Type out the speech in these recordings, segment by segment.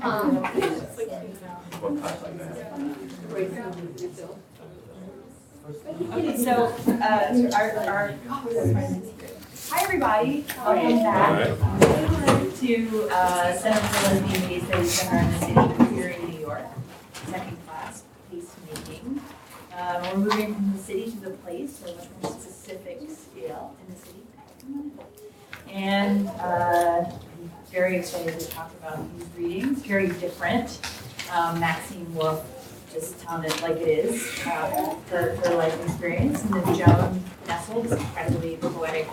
Okay, so hi everybody, welcome back to Center for Lesbian Gay Studies Seminar in the city here in New York, second class, placemaking. We're moving from the city to the place, so a much more specific scale in the city. And I'm very excited to talk about these readings, very different. Maxine Wolf just telling it like it is, her life experience. And then Joan Nestle, this incredibly poetic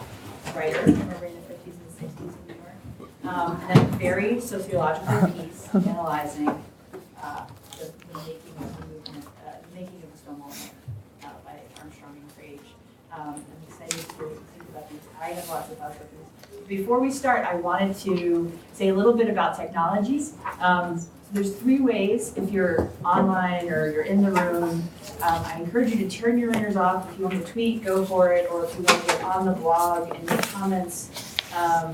writer, remember in the 50s and 60s in New York. And then a very sociological piece analyzing the making of the movement, the making of the Stonewall Riots by Armstrong and Crage. I'm excited to think about these. I have lots of thoughts about these. Before we start, I wanted to say a little bit about technologies. There's three ways if you're online or you're in the room. I encourage you to turn your ringers off. If you want to tweet, go for it. Or if you want to get on the blog and make comments, I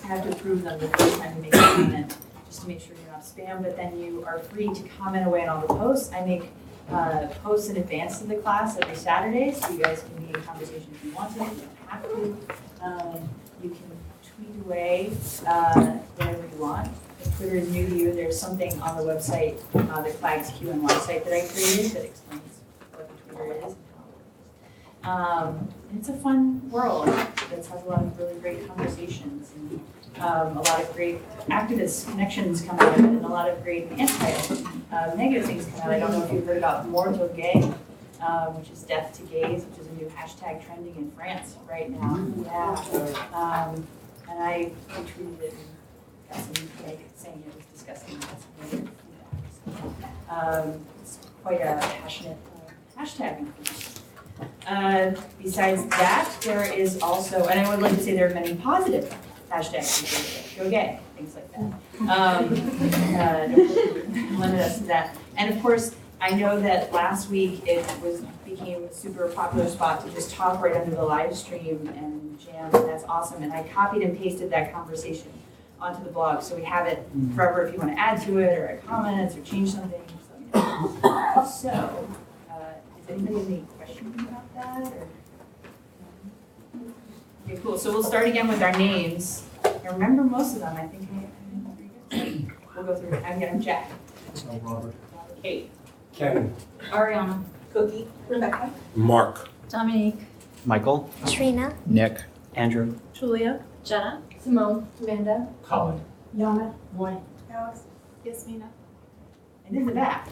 have to approve them the first time you make a comment, just to make sure you're not spam. But then you are free to comment away on all the posts. I make posts in advance of the class every Saturday, so you guys can be in conversation if you want to. You don't have to. You can tweet away whenever you want. If Twitter is new to you, there's something on the website, the CLAGS Q&Y site that I created that explains what the Twitter is and how it works. It's a fun world that has a lot of really great conversations and a lot of great activist connections come out of it and a lot of great negative things come out. I don't know if you've heard about Mortal Gay, which is death to gays, which is a new hashtag trending in France right now. Yeah. And I retweeted it and got some saying it was disgusting. It's quite a passionate hashtag. Besides that, there is also, and I would like to say there are many positive hashtags. Go gay, things like that. Don't limit us to that. And of course, I know that last week it became a super popular spot to just talk right under the live stream and jam, and that's awesome. And I copied and pasted that conversation onto the blog, so we have it forever if you want to add to it or add comments or change something. So, does anybody have any questions about that? Or? Okay, cool. So we'll start again with our names. I remember most of them. I think we'll go through it. I'm Jack. Robert. Kate. Kevin. Ariana. Cookie. Rebecca. Mark. Dominique. Michael. Trina. Nick. Andrew. Julia. Jenna. Simone. Amanda. Colin. Yana. Roy. Alex. Yasmina. And in the back.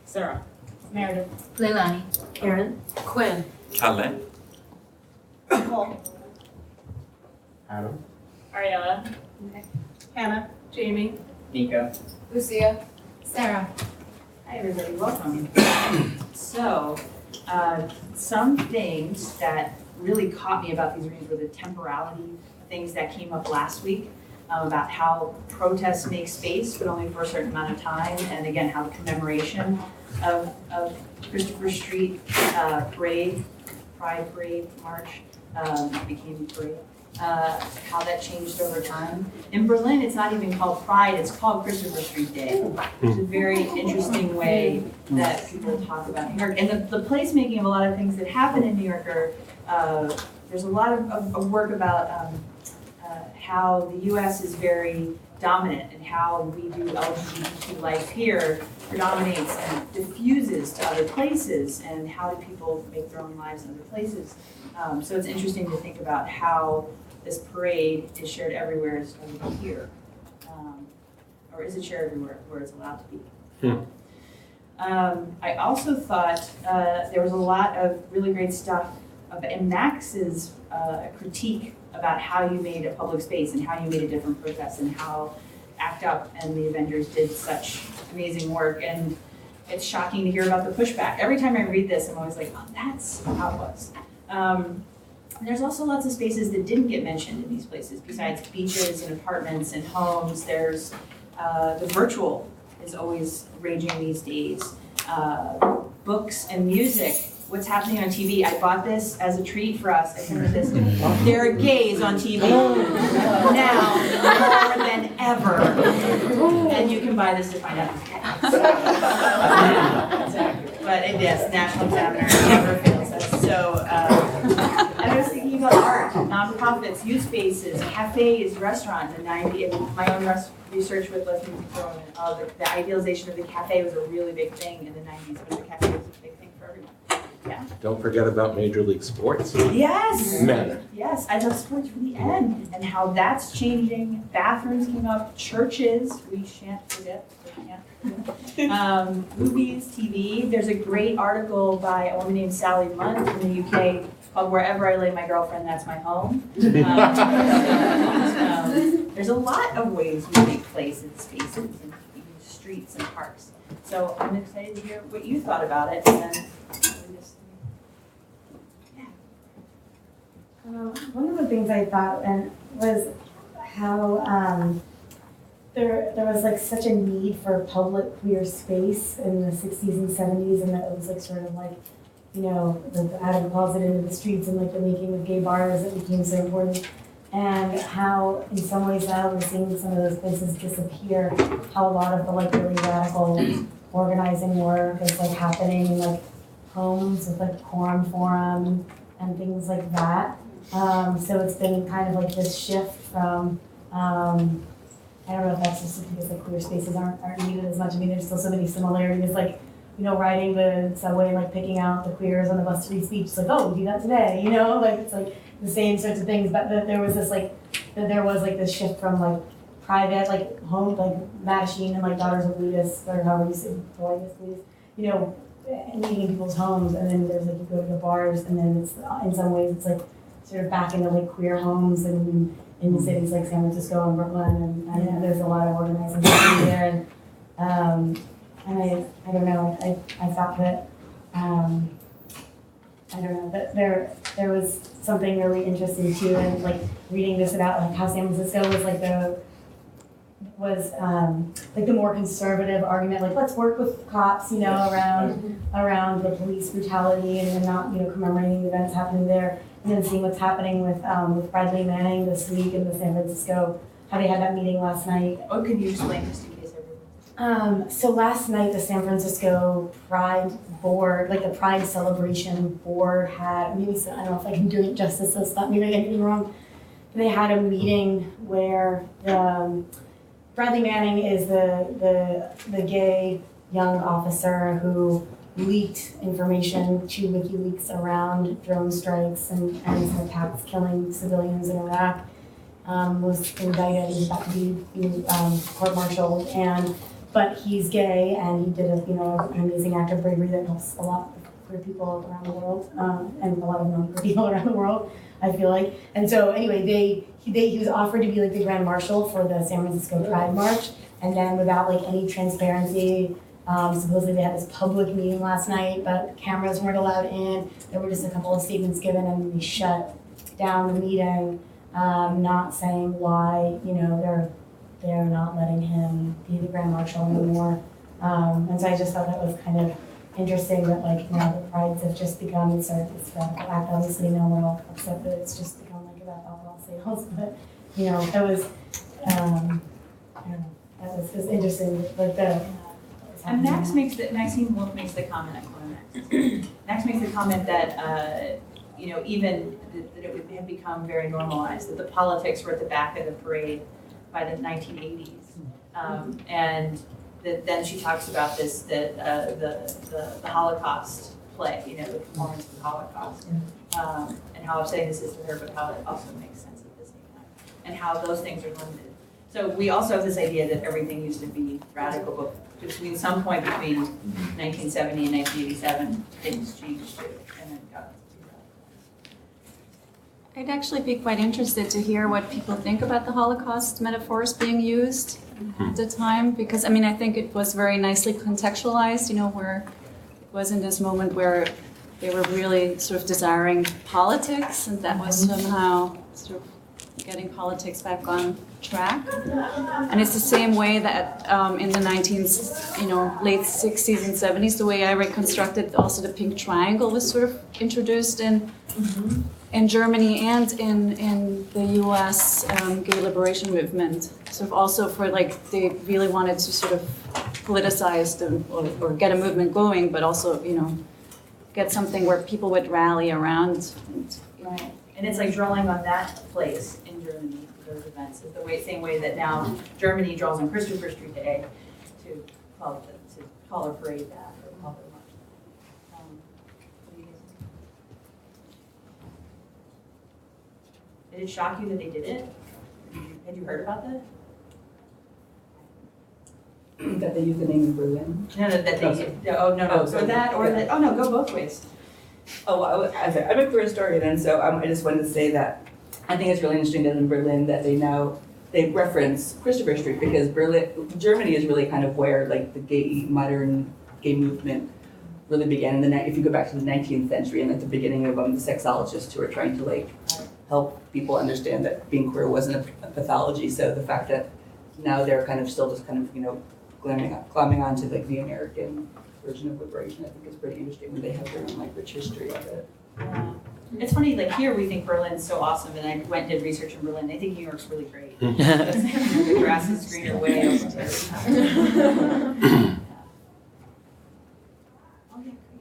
Sarah. Meredith. Leilani. Karen. Quinn. Calais. Nicole. Adam. Ariana. Hannah. Jamie. Nico. Lucia. Sarah. Hi everybody, welcome. So, some things that really caught me about these readings were the temporality things that came up last week about how protests make space, but only for a certain amount of time, and again, how the commemoration of Christopher Street Pride Parade March became parade. How that changed over time. In Berlin, it's not even called Pride, it's called Christopher Street Day. It's a very interesting way that people talk about New York. And the placemaking of a lot of things that happen in New York are, there's a lot of work about how the US is very dominant and how we do LGBT life here predominates and diffuses to other places, and how do people make their own lives in other places. So it's interesting to think about how this parade is shared everywhere it's starting here. Or is it shared everywhere where it's allowed to be? I also thought there was a lot of really great stuff in Max's critique about how you made a public space and how you made a different protest and how ACT UP and the Avengers did such amazing work. And it's shocking to hear about the pushback. Every time I read this, I'm always like, oh, that's how it was. And there's also lots of spaces that didn't get mentioned in these places. Besides beaches and apartments and homes, there's the virtual is always raging these days. Books and music. What's happening on TV? I bought this as a treat for us. I printed this. There are gays on TV now more than ever. you can buy this to find out. But yes, National Examiner never fails us. So, and I was thinking about art, nonprofits, youth spaces, cafes, restaurants, and my own research with Lesbian Women, the idealization of the cafe was a really big thing in the 90s, but the cafe was a big thing for everyone. Yeah. Don't forget about Major League Sports. Yes. Men. Yes, I love sports for the end, and how that's changing. Bathrooms came up, churches, we shan't forget. Movies, TV. There's a great article by a woman named Sally Munt in the UK called "Wherever I Lay My Girlfriend, That's My Home." There's a lot of ways we make places, spaces, and even streets and parks. So I'm excited to hear what you thought about it. And then one of the things I thought was how there was like such a need for public queer space in the 60s and 70s, and that it was like sort of like, you know, the out of the closet into the streets and like the making of gay bars that became so important, and how in some ways now we're seeing some of those places disappear, how a lot of the like really radical organizing work is like happening in like homes with like quorum forum and things like that. So it's been kind of like this shift from, I don't know if that's just because the queer spaces aren't needed as much. I mean, there's still so many similarities, like, you know, riding the subway and like picking out the queers on the bus to free speech. It's like, oh, we do that today, you know, like it's like the same sorts of things. But there was this this shift from like private, like home, like Mattachine and like Daughters of Leadus, or however you say please, you know, meeting in people's homes, and then there's like you go to the bars, and then it's in some ways it's like sort of back into like queer homes and in cities like San Francisco and Brooklyn, and there's a lot of organizing happening there, and I don't know, I thought that I don't know, that there was something really interesting too, and like reading this about like how San Francisco was like the more conservative argument, like let's work with cops, you know, around the police brutality and not, you know, commemorating the events happening there. And then seeing what's happening with Bradley Manning this week in the San Francisco, how they had that meeting last night. Oh, can you explain just in case everyone? So last night, the San Francisco Pride Board, like the Pride Celebration Board had, maybe, I don't know if I can do it justice, so stop me if I get anything wrong. They had a meeting where Bradley Manning is the gay young officer who leaked information to WikiLeaks around drone strikes and some attacks killing civilians in Iraq, was indicted. He's about to be court-martialed, but he's gay, and he did an amazing act of bravery that helps a lot of queer people around the world, and a lot of non-queer people around the world, I feel like. And so anyway, he was offered to be like the Grand Marshal for the San Francisco Pride March, and then without like any transparency, supposedly they had this public meeting last night, but cameras weren't allowed in. There were just a couple of statements given, and they shut down the meeting, not saying why, you know, they're not letting him be the Grand Marshal anymore. And so I just thought that was kind of interesting that like now the prides have just become this radical act. Obviously now we're all upset that it's just become like about alcohol sales, but you know, it was I don't know, it was interesting, like And Maxine Wolf makes the comment, I quote Max. Max makes the comment that, you know, even that it had become very normalized, that the politics were at the back of the parade by the 1980s. And then she talks about this, that the Holocaust play, you know, the performance of the Holocaust, and how upsetting this is to her, but how it also makes sense at the same time, and how those things are limited. So we also have this idea that everything used to be radical, but between some point between 1970 and 1987, things changed too, and then got to I'd actually be quite interested to hear what people think about the Holocaust metaphors being used at the time, because I mean, I think it was very nicely contextualized, you know, where it was in this moment where they were really sort of desiring politics, and that was somehow sort of getting politics back on track. And it's the same way that in the late 60s and 70s, the way I reconstructed also the pink triangle was sort of introduced in Germany and in the US gay liberation movement. Sort of also for like, they really wanted to sort of politicize or get a movement going, but also, get something where people would rally around. Right. And it's like drawing on that place in Germany for those events. It's the same way that now Germany draws on Christopher Street Day to call a parade that or call it a march. What do you guys think? Did it shock you that they did it? Had you heard about that? That they used the name of Berlin? No, that they did. No. So that or that. Oh no, go both ways. Oh, well, I'm a queer historian, and so I just wanted to say that I think it's really interesting that in Berlin that they reference Christopher Street because Germany is really kind of where like the modern gay movement really began. If you go back to the 19th century and at the beginning of the sexologists who were trying to like help people understand that being queer wasn't a pathology. So the fact that now they're kind of still just kind of climbing onto like the American version of liberation, I think is pretty interesting when they have their own like rich history of it. Yeah. It's funny, like here we think Berlin's so awesome, and I went and did research in Berlin. I think New York's really great. The grass is greener way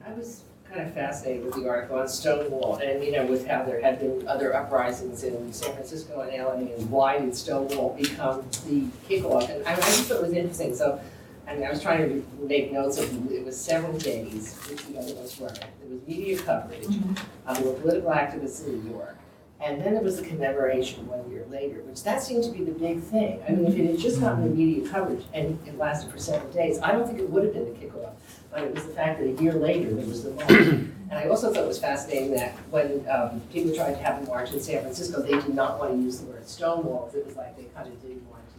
I was kind of fascinated with the article on Stonewall and, with how there had been other uprisings in San Francisco and LA and why did Stonewall become the kickoff. And I just thought it was interesting. So, I was trying to make notes of it was several days, which the other ones weren't. There was media coverage. There were political activists in New York. And then there was the commemoration 1 year later, which that seemed to be the big thing. I mean, if it had just gotten the media coverage and it lasted for 7 days, I don't think it would have been the kickoff. But it was the fact that a year later there was the march. And I also thought it was fascinating that when people tried to have a march in San Francisco, they did not want to use the word Stonewall. It was like they kind of didn't want to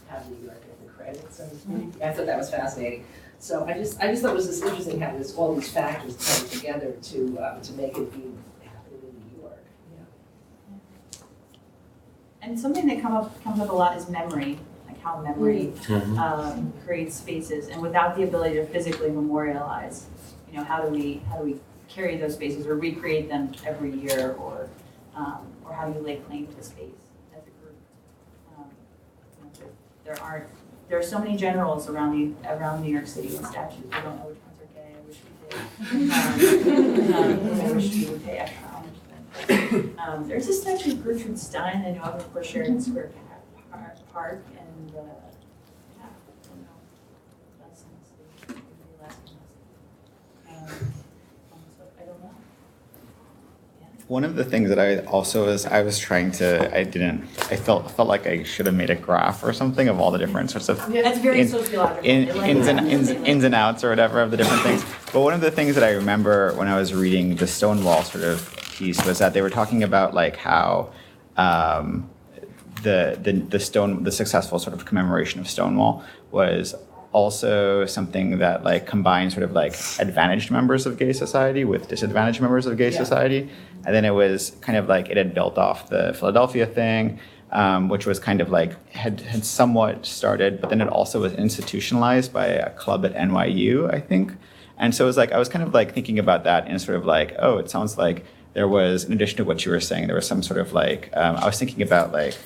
have New York get the credit, so to speak. I thought that was fascinating. So I just thought it was just interesting how all these factors came together to make it be happening in New York. Yeah. And something that comes up a lot is memory, like how memory creates spaces, and without the ability to physically memorialize, how do we carry those spaces or recreate them every year, or how do you lay claim to space as a group? There are so many generals around New York City with statues. I don't know which ones are gay. I wish we did. I wish we would pay extra homage to them. There's a statue of Gertrude Stein I know of, of course, Sheridan Square Park, and I don't know. That's maybe I don't know. One of the things that I also I felt like I should have made a graph or something of all the different sorts of That's very sociological. ins and outs or whatever of the different things. But one of the things that I remember when I was reading the Stonewall sort of piece was that they were talking about like how the successful sort of commemoration of Stonewall was also something that like combined sort of like advantaged members of gay society with disadvantaged members of gay society. And then it was kind of like it had built off the Philadelphia thing, which was kind of like had somewhat started, but then it also was institutionalized by a club at NYU, I think. And so it was like, I was kind of like thinking about that and sort of like, oh, it sounds like there was, in addition to what you were saying, there was some sort of like, I was thinking about like,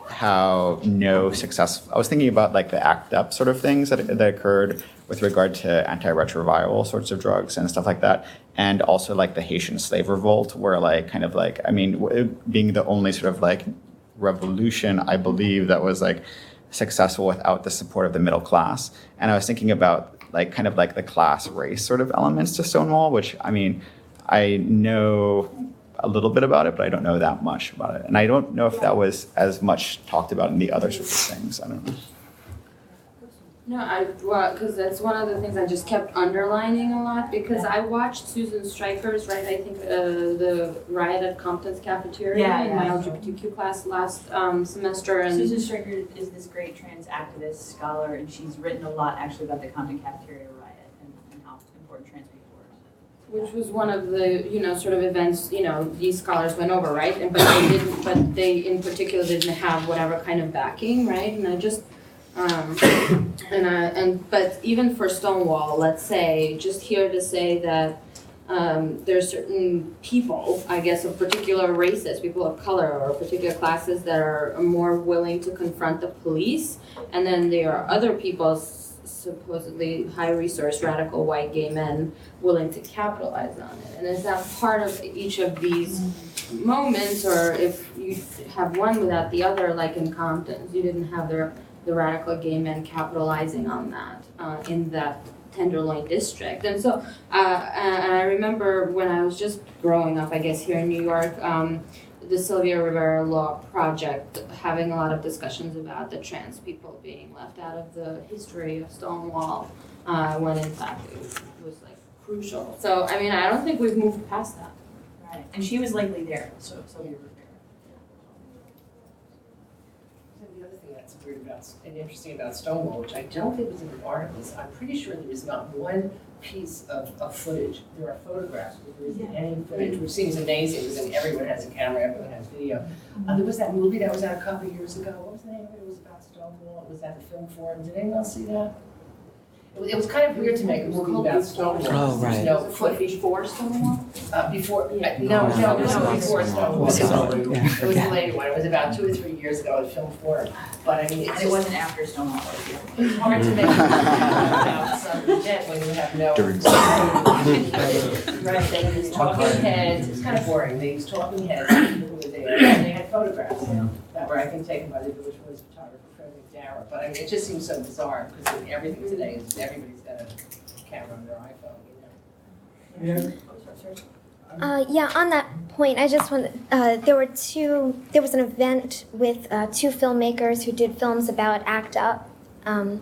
how I was thinking about like the ACT UP sort of things that occurred with regard to antiretroviral sorts of drugs and stuff like that. And also like the Haitian slave revolt where like kind of like, I mean, being the only sort of like revolution, I believe, that was like successful without the support of the middle class. And I was thinking about like kind of like the class race sort of elements to Stonewall, which I mean, I know a little bit about it, but I don't know that much about it. And I don't know if that was as much talked about in the other sorts of things. I don't know. No, because that's one of the things I just kept underlining a lot because I watched Susan Stryker's, right, I think the Riot at Compton's Cafeteria in my LGBTQ class last semester. And Susan Stryker is this great trans activist scholar, and she's written a lot actually about the Compton Cafeteria riot and how important trans people were. Which was one of the, sort of events, these scholars went over, right? And but they in particular didn't have whatever kind of backing, right? And I just, but even for Stonewall, let's say, just here to say that there's certain people, I guess, of particular races, people of color or particular classes that are more willing to confront the police, and then there are other people, supposedly high-resource, radical white gay men willing to capitalize on it. And is that part of each of these moments, or if you have one without the other, like in Compton's, you didn't have the radical gay men capitalizing on that in that Tenderloin district. And so, and I remember when I was just growing up, I guess, here in New York, the Sylvia Rivera Law Project having a lot of discussions about the trans people being left out of the history of Stonewall, when in fact it was like crucial. So, I mean, I don't think we've moved past that. Right, and she was likely there, so Sylvia Rivera. The other thing that's weird about and interesting about Stonewall, which I don't think was in the articles, I'm pretty sure there is not one piece of footage. There are photographs, but there isn't any footage, which seems amazing because everyone has a camera, everyone has video. There was that movie that was out a couple of years ago. What was the name of it? It was about Stonewall. It was at the Film Forum. Did anyone else see that? It was kind of weird to make a movie about Stonewall. Oh, right. No footage. Before Stonewall? Before, Yeah. no, it was before Stonewall. Sorry. It was a later one. It was about 2 or 3 years ago at Film Forum. But I mean, And it wasn't after Stonewall. it's hard to make a movie about some event when you have no. Right, they use talking heads. It's kind of boring. They use talking heads. People who were there. And they had photographs that were, I think, taken by the village voice photographer Frederick Dara. But I mean, it just seems so bizarre because everything today is everybody's got a camera on their iPhone. Yeah, on that point, I just want, there was an event with 2 filmmakers who did films about ACT UP. And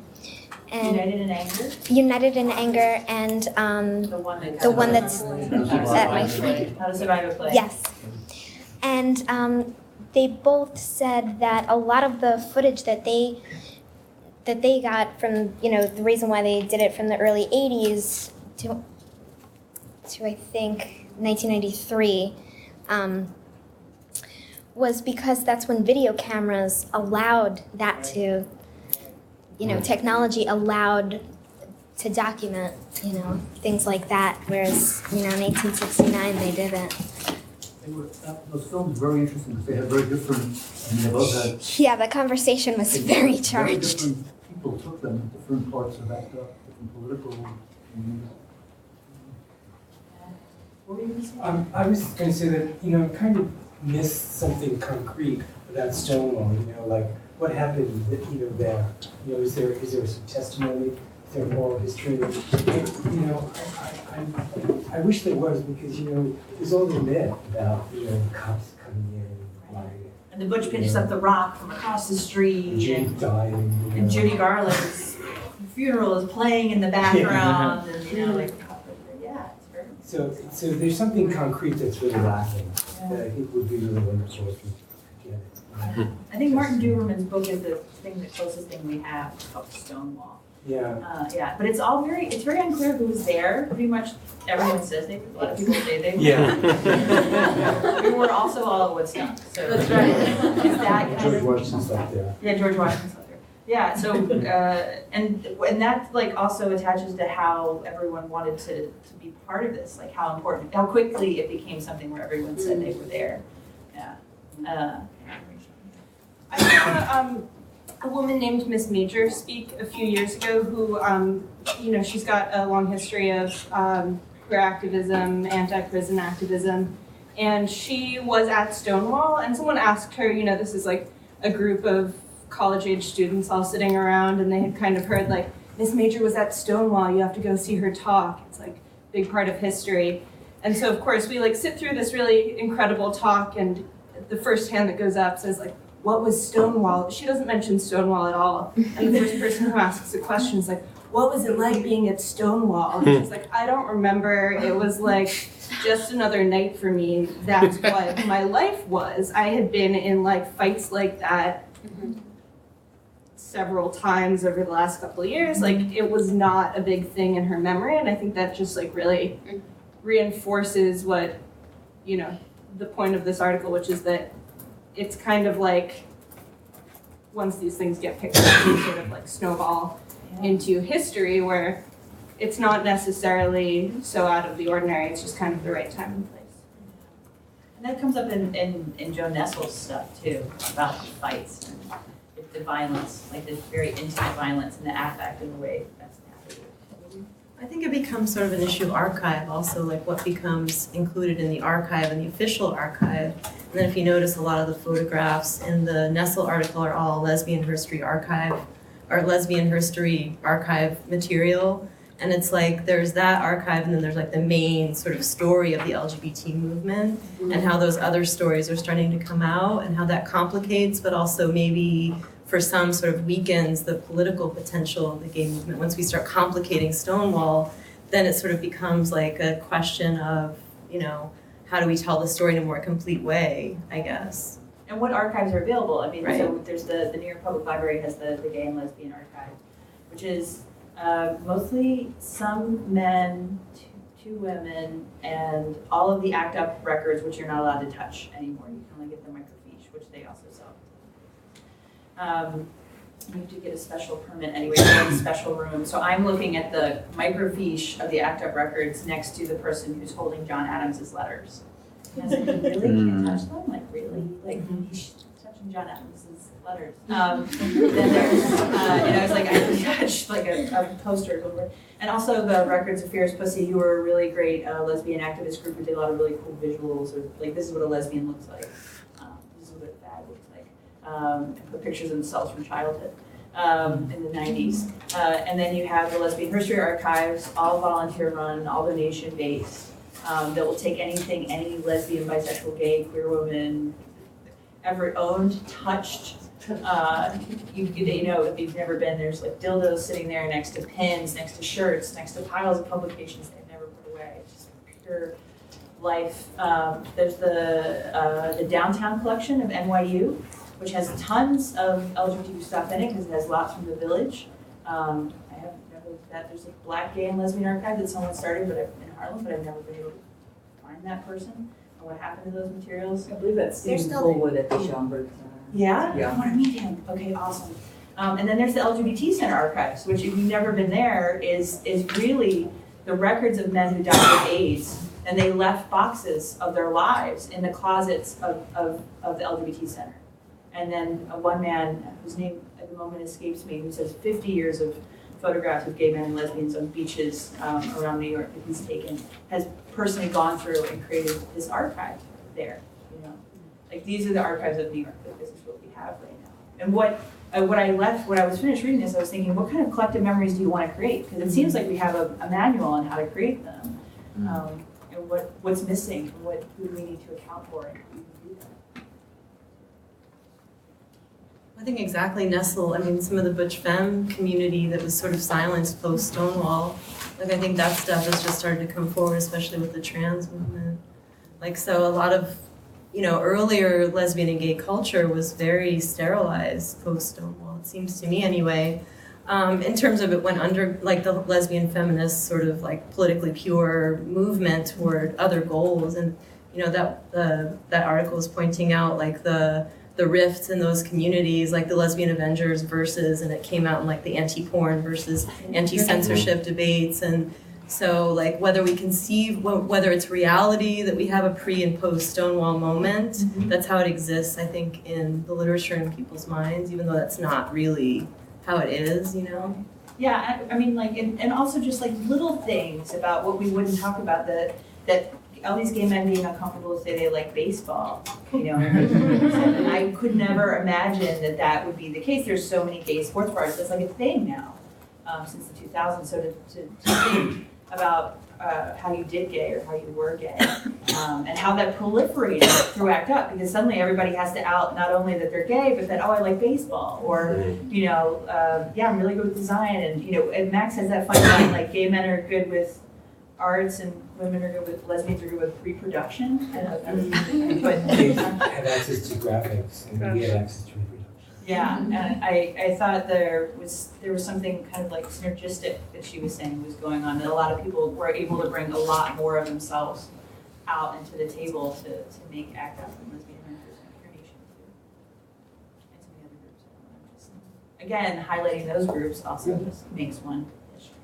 United in Anger? United in Anger and The one the one that's at my feet. How to Survive a Play. Yes. And they both said that a lot of the footage that they got from, the reason why they did it from the early 80s to I think 1993, was because that's when video cameras allowed that to, technology allowed to document, things like that, whereas, in 1869 they didn't. Those films were very interesting because they had very different, they both had Yeah, the conversation was very very charged. different people took them in different parts of ACT UP, different political communities. What were you going to say? I was going to say that, I kind of missed something concrete about Stonewall, like what happened, there? Is there some testimony? Is there moral history? I wish there was because, there's all the myth about, cops coming in, like, And the Butch pitches up the rock from across the street. Judy dying. And Judy Garland's funeral is playing in the background. And, yeah, it's very. So there's something concrete that's really lacking that I think would be really wonderful if we could get it. I think Martin Duberman's book is the closest thing we have to Stonewall. Yeah. Yeah, but it's very unclear who was there. Pretty much everyone says a lot of people say they were. Yeah. We were also all at Woodstock. So that's right. Is that kind George of, Washington's up there. yeah, George Washington's up there. Yeah, so, and that also attaches to how everyone wanted to be part of this, like how quickly it became something where everyone said they were there. Yeah. I saw a woman named Miss Major speak a few years ago who, she's got a long history of queer activism, anti-prison activism, and she was at Stonewall, and someone asked her, this is like a group of college-age students all sitting around, and they had kind of heard, like, Miss Major was at Stonewall, you have to go see her talk. It's like a big part of history. And so, of course, we sit through this really incredible talk, and the first hand that goes up says, what was Stonewall? She doesn't mention Stonewall at all. And the first person who asks a question is what was it like being at Stonewall? And she's I don't remember. It was just another night for me. That's what my life was. I had been in fights like that several times over the last couple of years. It was not a big thing in her memory. And I think that just really reinforces what, you know, the point of this article, which is that it's kind of like once these things get picked up, they sort of like snowball into history where it's not necessarily so out of the ordinary, it's just kind of the right time and place. And that comes up in Joe Nestle's stuff too, about the fights and the violence, like the very intimate violence and the affect and the way that's happening. I think it becomes sort of an issue of archive also, like what becomes included in the archive and the official archive. And then if you notice, a lot of the photographs in the Nestle article are all lesbian history archive or lesbian history archive material. And it's like there's that archive and then there's like the main sort of story of the LGBT movement and how those other stories are starting to come out and how that complicates, but also maybe for some sort of weakens the political potential of the gay movement. Once we start complicating Stonewall, then it sort of becomes like a question of, you know, how do we tell the story in a more complete way, I guess. And what archives are available? I mean, Right. So there's the New York Public Library has the Gay and Lesbian Archive, which is mostly some men, two women, and all of the ACT UP records, which you're not allowed to touch anymore. You can only get the microfiche, which they also sell. You have to get a special permit anyway, in a special room. So I'm looking at the microfiche of the ACT UP records next to the person who's holding John Adams's letters. And I was like, really? Can't touch them? Like, really? Like, he's touching John Adams's letters. Then there's, and I was like, I can touch like a poster or whatever. And also the Records of Fierce Pussy, who were a really great lesbian activist group who did a lot of really cool visuals, or like, this is what a lesbian looks like. This is what a fag looks like. And put pictures of themselves from childhood in the 90s. And then you have the Lesbian History Archives, all volunteer run, all donation based, that will take anything any lesbian, bisexual, gay, queer woman ever owned, touched. You know, if you've never been, there's like dildos sitting there next to pins, next to shirts, next to piles of publications they've never put away. It's just pure life. There's the Downtown collection of NYU, which has tons of LGBTQ stuff in it because it has lots from the Village. I have never looked at that. There's a Black Gay and Lesbian Archive that someone started in Harlem, but I've never been able to find that person or what happened to those materials. I believe that's Steve Fullwood at the Schomburg Center. Yeah? Yeah. I want to meet him. Okay, awesome. And then there's the LGBT Center Archives, which if you've never been there, is really the records of men who died of AIDS. And they left boxes of their lives in the closets of the LGBT Center. And then one man, whose name at the moment escapes me, who says 50 years of photographs of gay men and lesbians on beaches around New York that he's taken, has personally gone through and created this archive there. You know, like these are the archives of New York. Like this is what we have right now. And what I was finished reading this, I was thinking, what kind of collective memories do you want to create? Because it seems like we have a manual on how to create them, and what's missing, and who do we need to account for, and who can do that. I think exactly Nestle, I mean, some of the butch femme community that was sort of silenced post Stonewall, like I think that stuff has just started to come forward, especially with the trans movement. Like, so a lot of, you know, earlier lesbian and gay culture was very sterilized post Stonewall, it seems to me anyway. In terms of it went under, like the lesbian feminist sort of like politically pure movement toward other goals. And, you know, that article is pointing out like the rifts in those communities, like the Lesbian Avengers versus, and it came out in like the anti-porn versus anti-censorship debates. And so like whether we conceive, whether it's reality that we have a pre and post Stonewall moment, that's how it exists, I think, in the literature and people's minds, even though that's not really how it is, you know? Yeah, I mean, like, and also just like little things about what we wouldn't talk about, that all these gay men being uncomfortable to say they like baseball, you know? And I could never imagine that would be the case. There's so many gay sports bars. It's like a thing now, since the 2000s. So to think about how you did gay or how you were gay, and how that proliferated through ACT UP, because suddenly everybody has to out not only that they're gay, but that, oh, I like baseball, or, you know, yeah, I'm really good with design, and, you know, and Max has that fun line, like, gay men are good with arts and women are good with, lesbians are good with reproduction. They have access to graphics and we have access to reproduction. Yeah, and I thought there was something kind of like synergistic that she was saying was going on, that a lot of people were able to bring a lot more of themselves out into the table to make ACT UP and Lesbian Adventures and Queer Nation too. And some of the other groups. Just, again, highlighting those groups also just makes one history.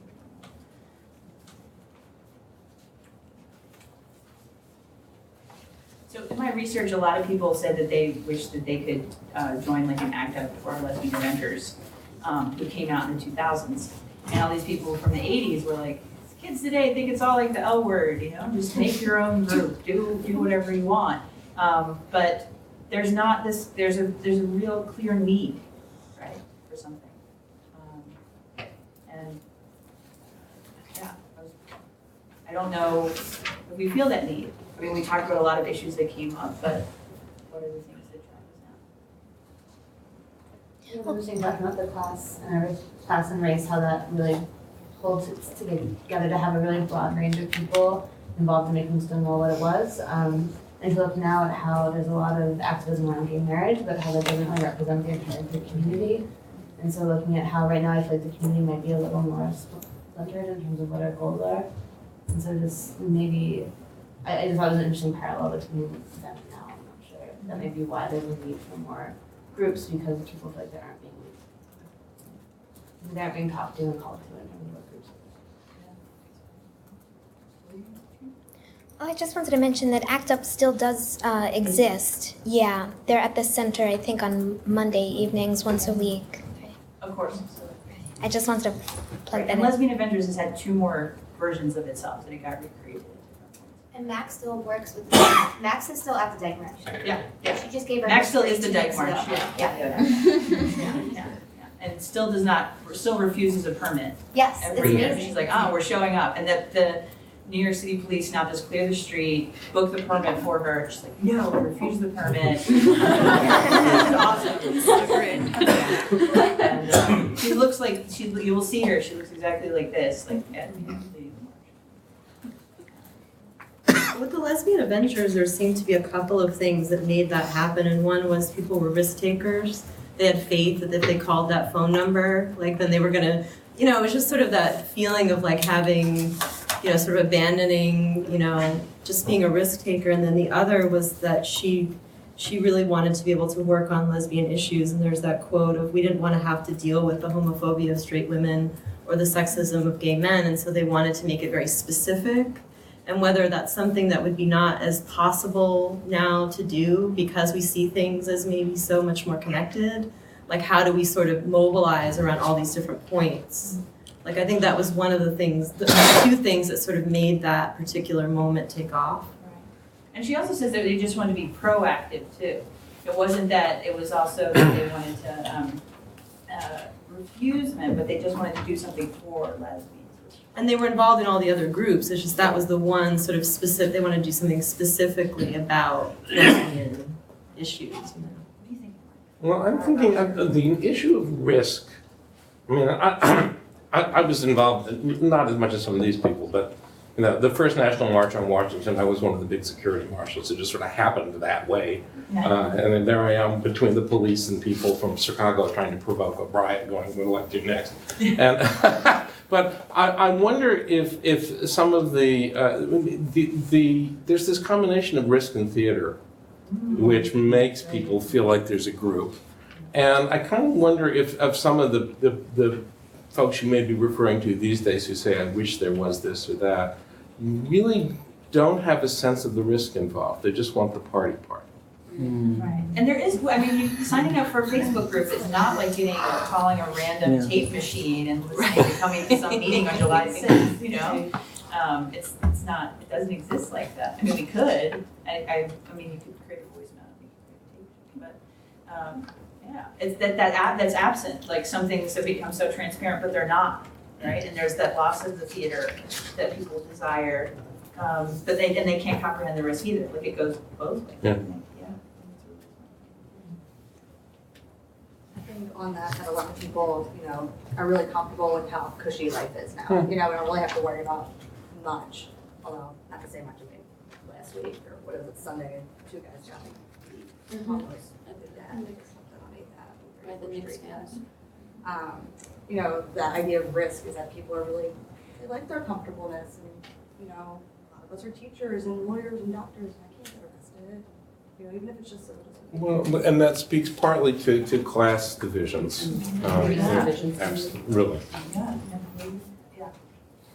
So in my research, a lot of people said that they wish that they could join like an ACT UP or Lesbian Adventures who came out in the 2000s. And all these people from the 80s were like, kids today think it's all like the L word, you know, just make your own group, do whatever you want. But there's not this, there's a real clear need, right, for something. And yeah, I don't know if we feel that need. I mean, we talked about a lot of issues that came up, but what are the things that drive us now? It was interesting talking about the class and race, how that really holds it together to have a really broad range of people involved in making Stonewall what it was. And to look now at how there's a lot of activism around gay marriage, but how that doesn't really represent the entire gay community. And so looking at how right now I feel like the community might be a little more splintered in terms of what our goals are. And so just maybe, I just thought it was an interesting parallel between then and now. I'm not sure. That may be why there's a need for more groups, because people feel like they aren't being talked to and called to in terms of what groups. Oh, I just wanted to mention that ACT UP still does exist. Yeah, they're at the center, I think, on Monday evenings, once a week. Of course. I just wanted to plug that And in. Lesbian Avengers has had 2 more versions of itself that it got recreated. And Max still works with Max is still at the Dyke March. Yeah. She just gave her. Max still is the 2 Dyke weeks March. ago. Yeah. And still refuses a permit. Yes, it's Every year. amazing. She's like, oh, we're showing up. And that the New York City police now just clear the street, book the permit for her. She's like, no, refuse the permit. It's awesome. It's so great. And she looks like, you will see her, she looks exactly like this, like at the With the Lesbian Adventures, there seemed to be a couple of things that made that happen, and one was people were risk takers. They had faith that if they called that phone number, like then they were gonna, you know, it was just sort of that feeling of like having, you know, sort of abandoning, you know, just being a risk taker. And then the other was that she really wanted to be able to work on lesbian issues, and there's that quote of, we didn't want to have to deal with the homophobia of straight women or the sexism of gay men, and so they wanted to make it very specific. And whether that's something that would be not as possible now to do because we see things as maybe so much more connected, like how do we sort of mobilize around all these different points? Like I think that was one of the things, the 2 things that sort of made that particular moment take off. And she also says that they just wanted to be proactive too. It wasn't that, it was also that they wanted to refuse men, but they just wanted to do something for lesbians. And they were involved in all the other groups. It's just that was the one sort of specific, they wanted to do something specifically about lesbian issues. You know? Well, I'm thinking of the issue of risk. I mean, I was involved, not as much as some of these people, but you know, the first National March on Washington, I was one of the big security marshals. It just sort of happened that way. And then there I am between the police and people from Chicago trying to provoke a riot going, what do I do next? And but I wonder if some of the there's this combination of risk and theater, which makes people feel like there's a group. And I kind of wonder if some of the folks you may be referring to these days who say, I wish there was this or that, really don't have a sense of the risk involved. They just want the party part. Right. And there is, I mean, signing up for a Facebook group is not like calling a random tape machine and coming to some meeting on July 6th, you know? It's not, it doesn't exist like that. I mean, we could, I mean, you could create a voicemail, but yeah, it's that's absent. Like some things have become so transparent, but they're not, right? And there's that loss of the theater that people desire, but they can't comprehend the risk either. Like it goes both ways. Yeah. I think on that a lot of people, you know, are really comfortable with how cushy life is now. You know, we don't really have to worry about much. Although not to say much. I mean, last week or what is it, Sunday, 2 guys got me almost. I did that. Right, the Knicks fans. You know, the idea of risk is that people are really, they like their comfortableness, and, you know, a lot of us are teachers and lawyers and doctors, and I can't get arrested, you know, even if it's just civil disobedience. Well, and that speaks partly to class divisions. Really.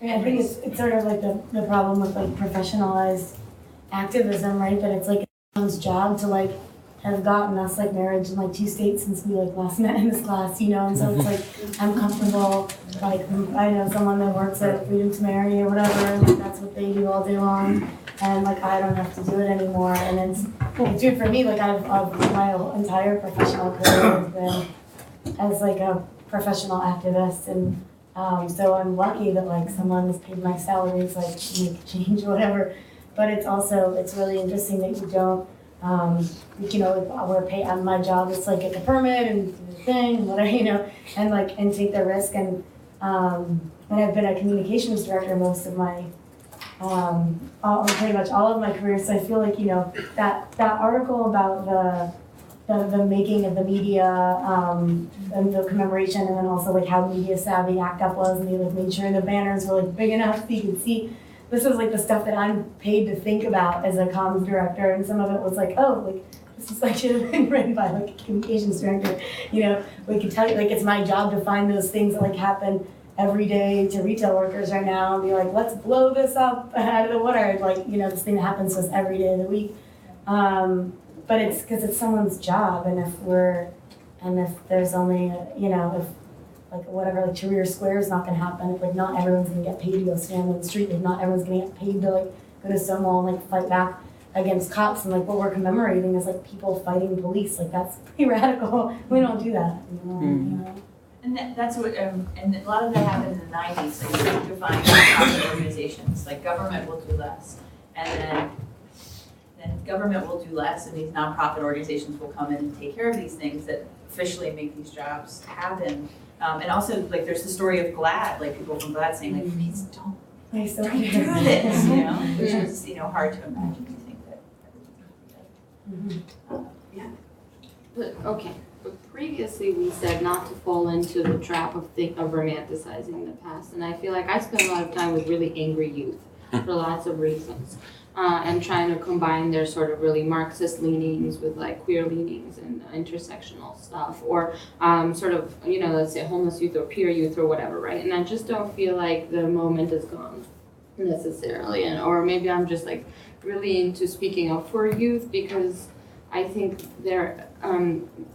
I think it's sort of like the problem with like professionalized activism, right? That it's like someone's job to like have gotten us like marriage in like 2 states since we like last met in this class, you know, and so it's like I'm comfortable, like I know someone that works at Freedom to Marry or whatever, and like that's what they do all day long, and like I don't have to do it anymore, and it's good for me. Like I've my whole entire professional career has been as like a professional activist, and so I'm lucky that like someone has paid my salary to like make change or whatever. But it's really interesting that you don't, you know, we're paid on my job. It's like get the permit and do the thing, and whatever, you know, and take the risk. And I've been a communications director most of my, pretty much all of my career. So I feel like, you know, that article about the making of the media and the commemoration, and then also like how media savvy ACT UP was, and they like made sure the banners were like big enough so you could see. This is like the stuff that I'm paid to think about as a comms director, and some of it was like, oh, like this is like should have been written by like a communications director. You know, we could tell you like it's my job to find those things that like happen every day to retail workers right now and be like, let's blow this up out of the water. Like, you know, this thing that happens to us every day of the week. But it's because it's someone's job, and if there's only, you know, if like whatever, like Tahrir Square is not going to happen, if like not everyone's going to get paid to go stand on the street, if not everyone's going to get paid to like go to Stonewall and like fight back against cops, and like what we're commemorating is like people fighting police, like that's pretty radical. We don't do that, you know. You know? And that's what, and a lot of that happened in the 90s, like trying to find nonprofit organizations, like government will do less, and then government will do less, and these nonprofit organizations will come in and take care of these things that officially make these jobs happen. And also, like, there's the story of GLAAD, like people from GLAAD saying, like, please don't do this, you know, which is, you know, hard to imagine. You think that yeah. But, okay, but previously we said not to fall into the trap of romanticizing the past, and I feel like I spend a lot of time with really angry youth for lots of reasons. And trying to combine their sort of really Marxist leanings with like queer leanings and intersectional stuff, or sort of, you know, let's say homeless youth or peer youth or whatever, right? And I just don't feel like the moment is gone necessarily, and or maybe I'm just like really into speaking up for youth because I think they're,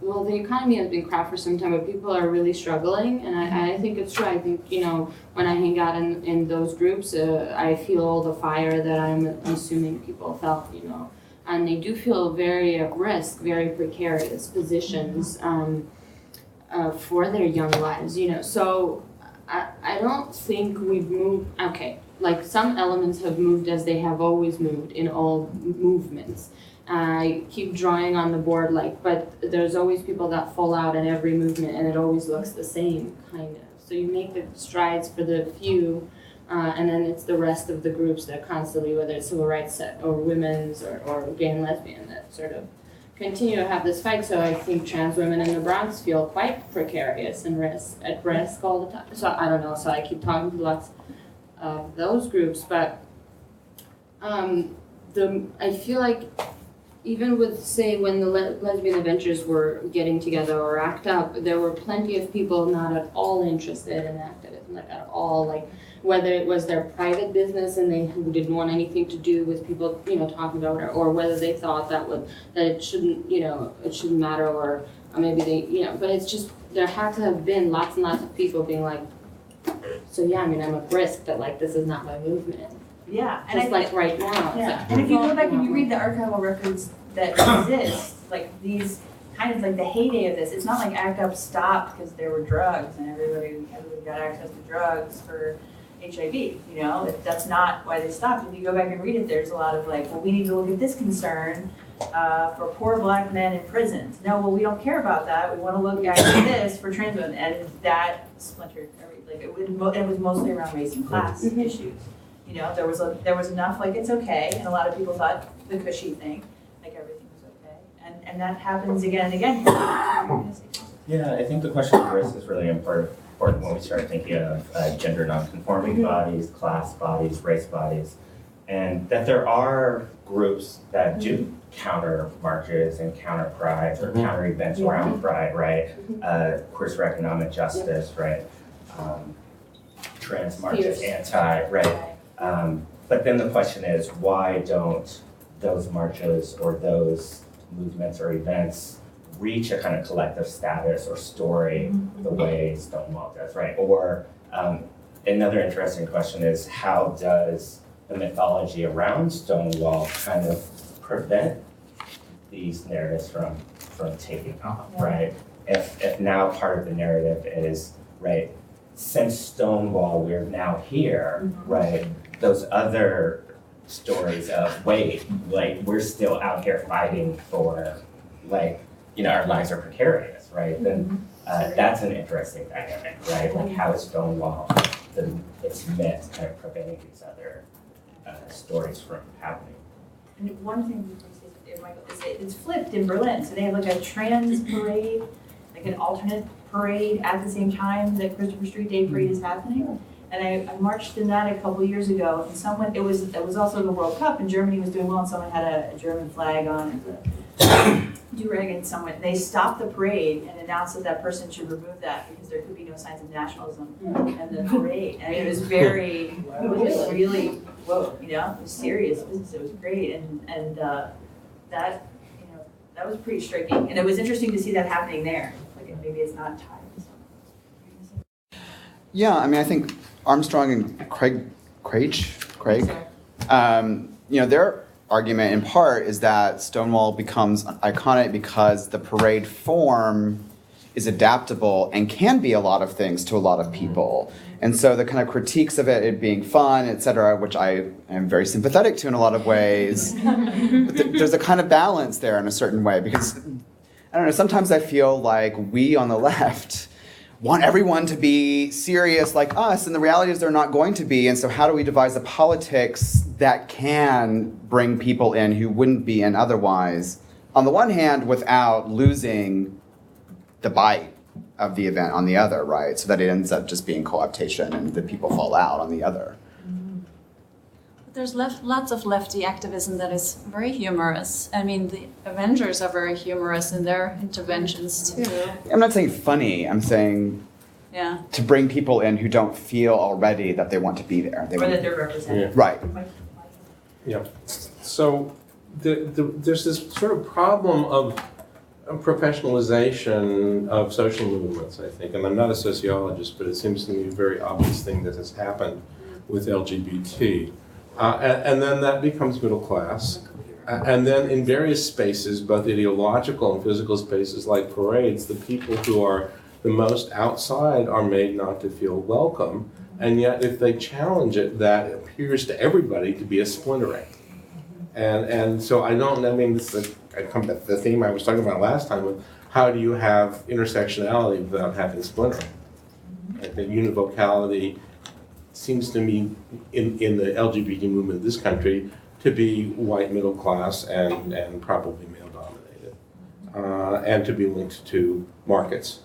well, the economy has been crap for some time, but people are really struggling, and I think it's true. I think, you know, when I hang out in those groups, I feel the fire that I'm assuming people felt, you know, and they do feel very at risk, very precarious positions for their young lives, you know. So I don't think we've moved, okay, like some elements have moved as they have always moved in all movements. I keep drawing on the board, like, but there's always people that fall out in every movement, and it always looks the same, kind of. So you make the strides for the few, and then it's the rest of the groups that constantly, whether it's civil rights or women's or gay and lesbian, that sort of continue to have this fight. So I think trans women in the Bronx feel quite precarious and at risk all the time. So I don't know, so I keep talking to lots of those groups, but I feel like even with, say, when the Lesbian Adventures were getting together or ACT UP, there were plenty of people not at all interested in activism, like at all, like whether it was their private business and they didn't want anything to do with people, you know, talking about it, or whether they thought that it shouldn't, you know, it shouldn't matter, or maybe they, you know, but it's just, there had to have been lots and lots of people being like, so yeah, I mean, I'm at risk, but like, this is not my movement. Yeah, and just like right now. Yeah, So, and if you go back and you read the archival records that exist, like these kind of like the heyday of this, it's not like ACT UP stopped because there were drugs and everybody got access to drugs for HIV, you know, that's not why they stopped. If you go back and read it, there's a lot of like, well, we need to look at this concern for poor black men in prisons. No, well, we don't care about that. We want to look at this for trans women, and that splintered like it was mostly around race and class issues. You know, there was enough like it's okay, and a lot of people thought the cushy thing, like everything was okay, and that happens again and again. Yeah, I think the question of risk is really important when we start thinking of gender nonconforming bodies, class bodies, race bodies, and that there are groups that do counter marches and counter prides or counter events around pride, right? Course for economic justice, right? Trans marches, anti, right? But then the question is, why don't those marches or those movements or events reach a kind of collective status or story the way Stonewall does, right? Or another interesting question is, how does the mythology around Stonewall kind of prevent these narratives from taking off, right? If now part of the narrative is, right, since Stonewall, we're now here, right? Those other stories of, wait, like, we're still out here fighting for, like, you know, our lives are precarious, right? Then that's an interesting dynamic, right? Like, how is Stonewall, its myth, kind of preventing these other stories from happening? And one thing Michael, is it's flipped in Berlin. So they have like a trans parade, like an alternate parade at the same time that Christopher Street Day Parade is happening. And I marched in that a couple years ago, and someone, it was also the World Cup, and Germany was doing well, and someone had a German flag on and do-rag, and they stopped the parade and announced that person should remove that because there could be no signs of nationalism in the parade. And it was very, it was really, whoa, you know, it was serious business. It was great, and that, you know, that was pretty striking, and it was interesting to see that happening there. Like, maybe it's not tied to something. Yeah, I mean, I think Armstrong and Craig, you know, their argument in part is that Stonewall becomes iconic because the parade form is adaptable and can be a lot of things to a lot of people. And so the kind of critiques of it being fun, et cetera, which I am very sympathetic to in a lot of ways, but there's a kind of balance there in a certain way, because, I don't know, sometimes I feel like we on the left want everyone to be serious like us, and the reality is they're not going to be. And so how do we devise a politics that can bring people in who wouldn't be in otherwise, on the one hand, without losing the bite of the event on the other, right? So that it ends up just being co-optation and the people fall out on the other. But there's lots of lefty activism that is very humorous. I mean, the Avengers are very humorous in their interventions too. I'm not saying funny, I'm saying to bring people in who don't feel already that they want to be there. Or that they're represented. Right. Yeah. So there's this sort of problem of professionalization of social movements, I think. And I'm not a sociologist, but it seems to me a very obvious thing that has happened with LGBT. And then that becomes middle class. And then in various spaces, both ideological and physical spaces like parades, the people who are the most outside are made not to feel welcome. And yet if they challenge it, that appears to everybody to be a splintering. And so I mean, this is I come back to the theme I was talking about last time of how do you have intersectionality without having splintering? Like the univocality seems to me in the LGBT movement of this country to be white middle class and probably male dominated, and to be linked to markets.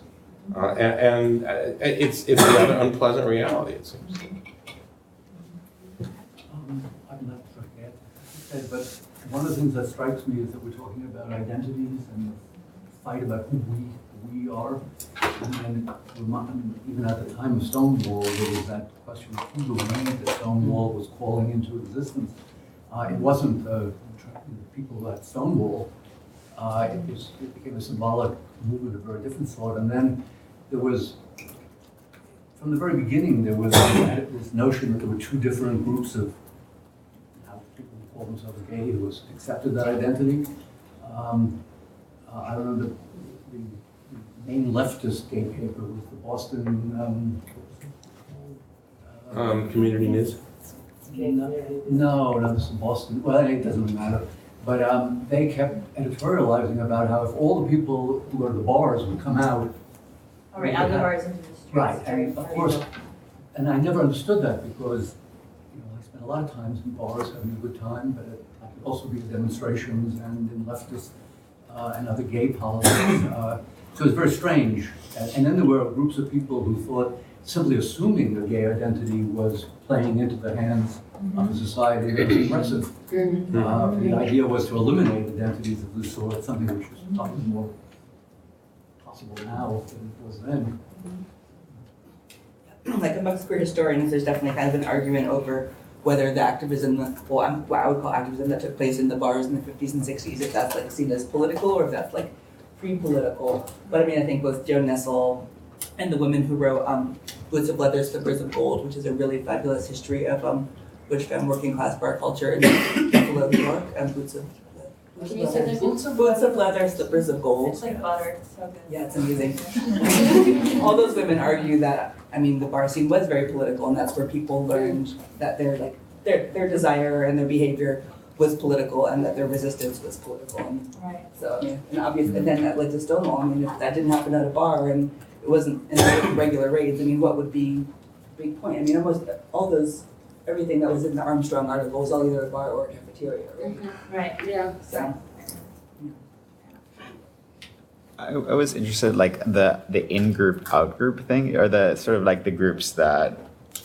And it's a rather unpleasant reality, it seems. I'd love to add, but one of the things that strikes me is that we're talking about identities and the fight about who we are. And even at the time of Stonewall, there was that question of who the man that Stonewall was calling into existence. It wasn't the people at Stonewall. It became a symbolic movement of very different sort. And then there was, from the very beginning, there was this notion that there were two different groups of people who called themselves gay who accepted that identity. I don't know, the main leftist gay paper was the Boston Community News? No, this is Boston. Well, it doesn't matter. But they kept editorializing about how if all the people who go to the bars would come out. All right, out of the bars into the streets. Right, and of course, and I never understood that because, I spent a lot of times in bars having a good time, but I could also be at demonstrations and in leftist and other gay politics. So it's very strange. And then there were groups of people who thought simply assuming a gay identity was playing into the hands of a society that was oppressive. The idea was to eliminate identities of this sort, something which is probably more possible now than it was then. Like amongst queer historians, there's definitely kind of an argument over whether the activism, what I would call activism that took place in the bars in the 50s and 60s, if that's like seen as political or if that's like pre-political. But I mean, I think both Joan Nestle and the women who wrote Boots of Leather, Slippers of Gold, which is a really fabulous history of butch femme working class bar culture in Buffalo, New York, and Boots of Leather, Slippers of Gold. It's like butter, it's so good. Yeah, it's amazing. All those women argue that, I mean, the bar scene was very political, and that's where people learned that their desire and their behavior was political, and that their resistance was political. And so, I mean, and obviously, and then that led to Stonewall. I mean, if that didn't happen at a bar and it wasn't in regular raids, I mean, what would be the big point? I mean, almost all those, everything that was in the Armstrong article was all either a bar or a cafeteria, right? Right, yeah. So. I was interested, like the in-group, out-group thing, or the sort of like the groups that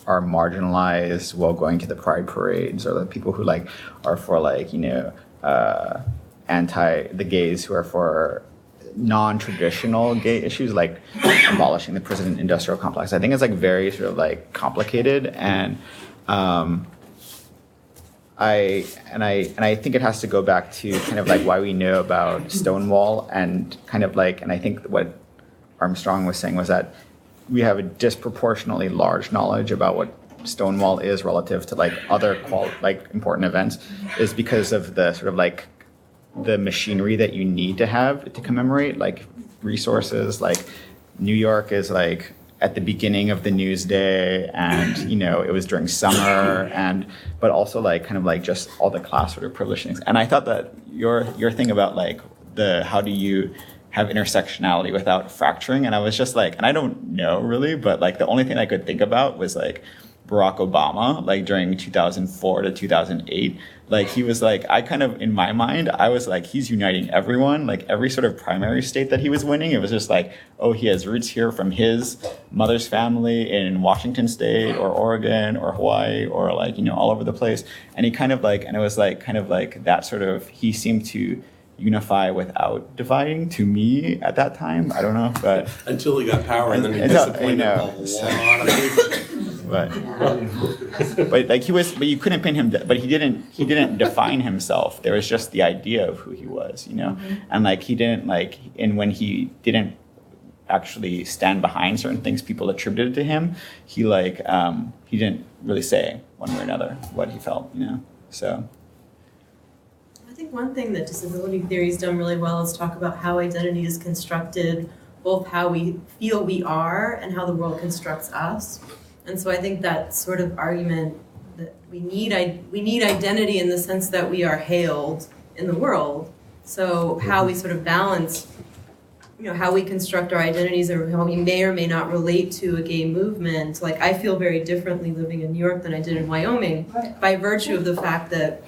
are marginalized while going to the pride parades, or the people who like are for like, you know, the gays who are for non-traditional gay issues, like abolishing the prison industrial complex. I think it's like very sort of like complicated, and I think it has to go back to kind of like why we know about Stonewall, and kind of like, and I think what Armstrong was saying was that we have a disproportionately large knowledge about what Stonewall is relative to like other important events, is because of the sort of like the machinery that you need to have to commemorate, like resources. Like New York is like at the beginning of the news day, and you know, it was during summer, and but also like kind of like just all the class sort of privilege things. And I thought that your thing about like the how do you have intersectionality without fracturing, and I was just like, and I don't know really, but like the only thing I could think about was like Barack Obama, like during 2004 to 2008, like he was like, I kind of, in my mind, I was like, he's uniting everyone, like every sort of primary state that he was winning. It was just like, oh, he has roots here from his mother's family in Washington State or Oregon or Hawaii or like, you know, all over the place. And he kind of like, and it was like, kind of like that sort of, he seemed to unify without dividing to me at that time. I don't know, but until he got power, and then he disappointed a lot of people. But like he was, but you couldn't pin him. But he didn't define himself. There was just the idea of who he was, you know. And like he didn't like, and when he didn't actually stand behind certain things people attributed to him, he like he didn't really say one way or another what he felt, you know. So. I think one thing that disability theory's done really well is talk about how identity is constructed, both how we feel we are and how the world constructs us. And so I think that sort of argument that we need identity in the sense that we are hailed in the world. So how we sort of balance, you know, how we construct our identities, or how we may or may not relate to a gay movement. Like I feel very differently living in New York than I did in Wyoming, by virtue of the fact that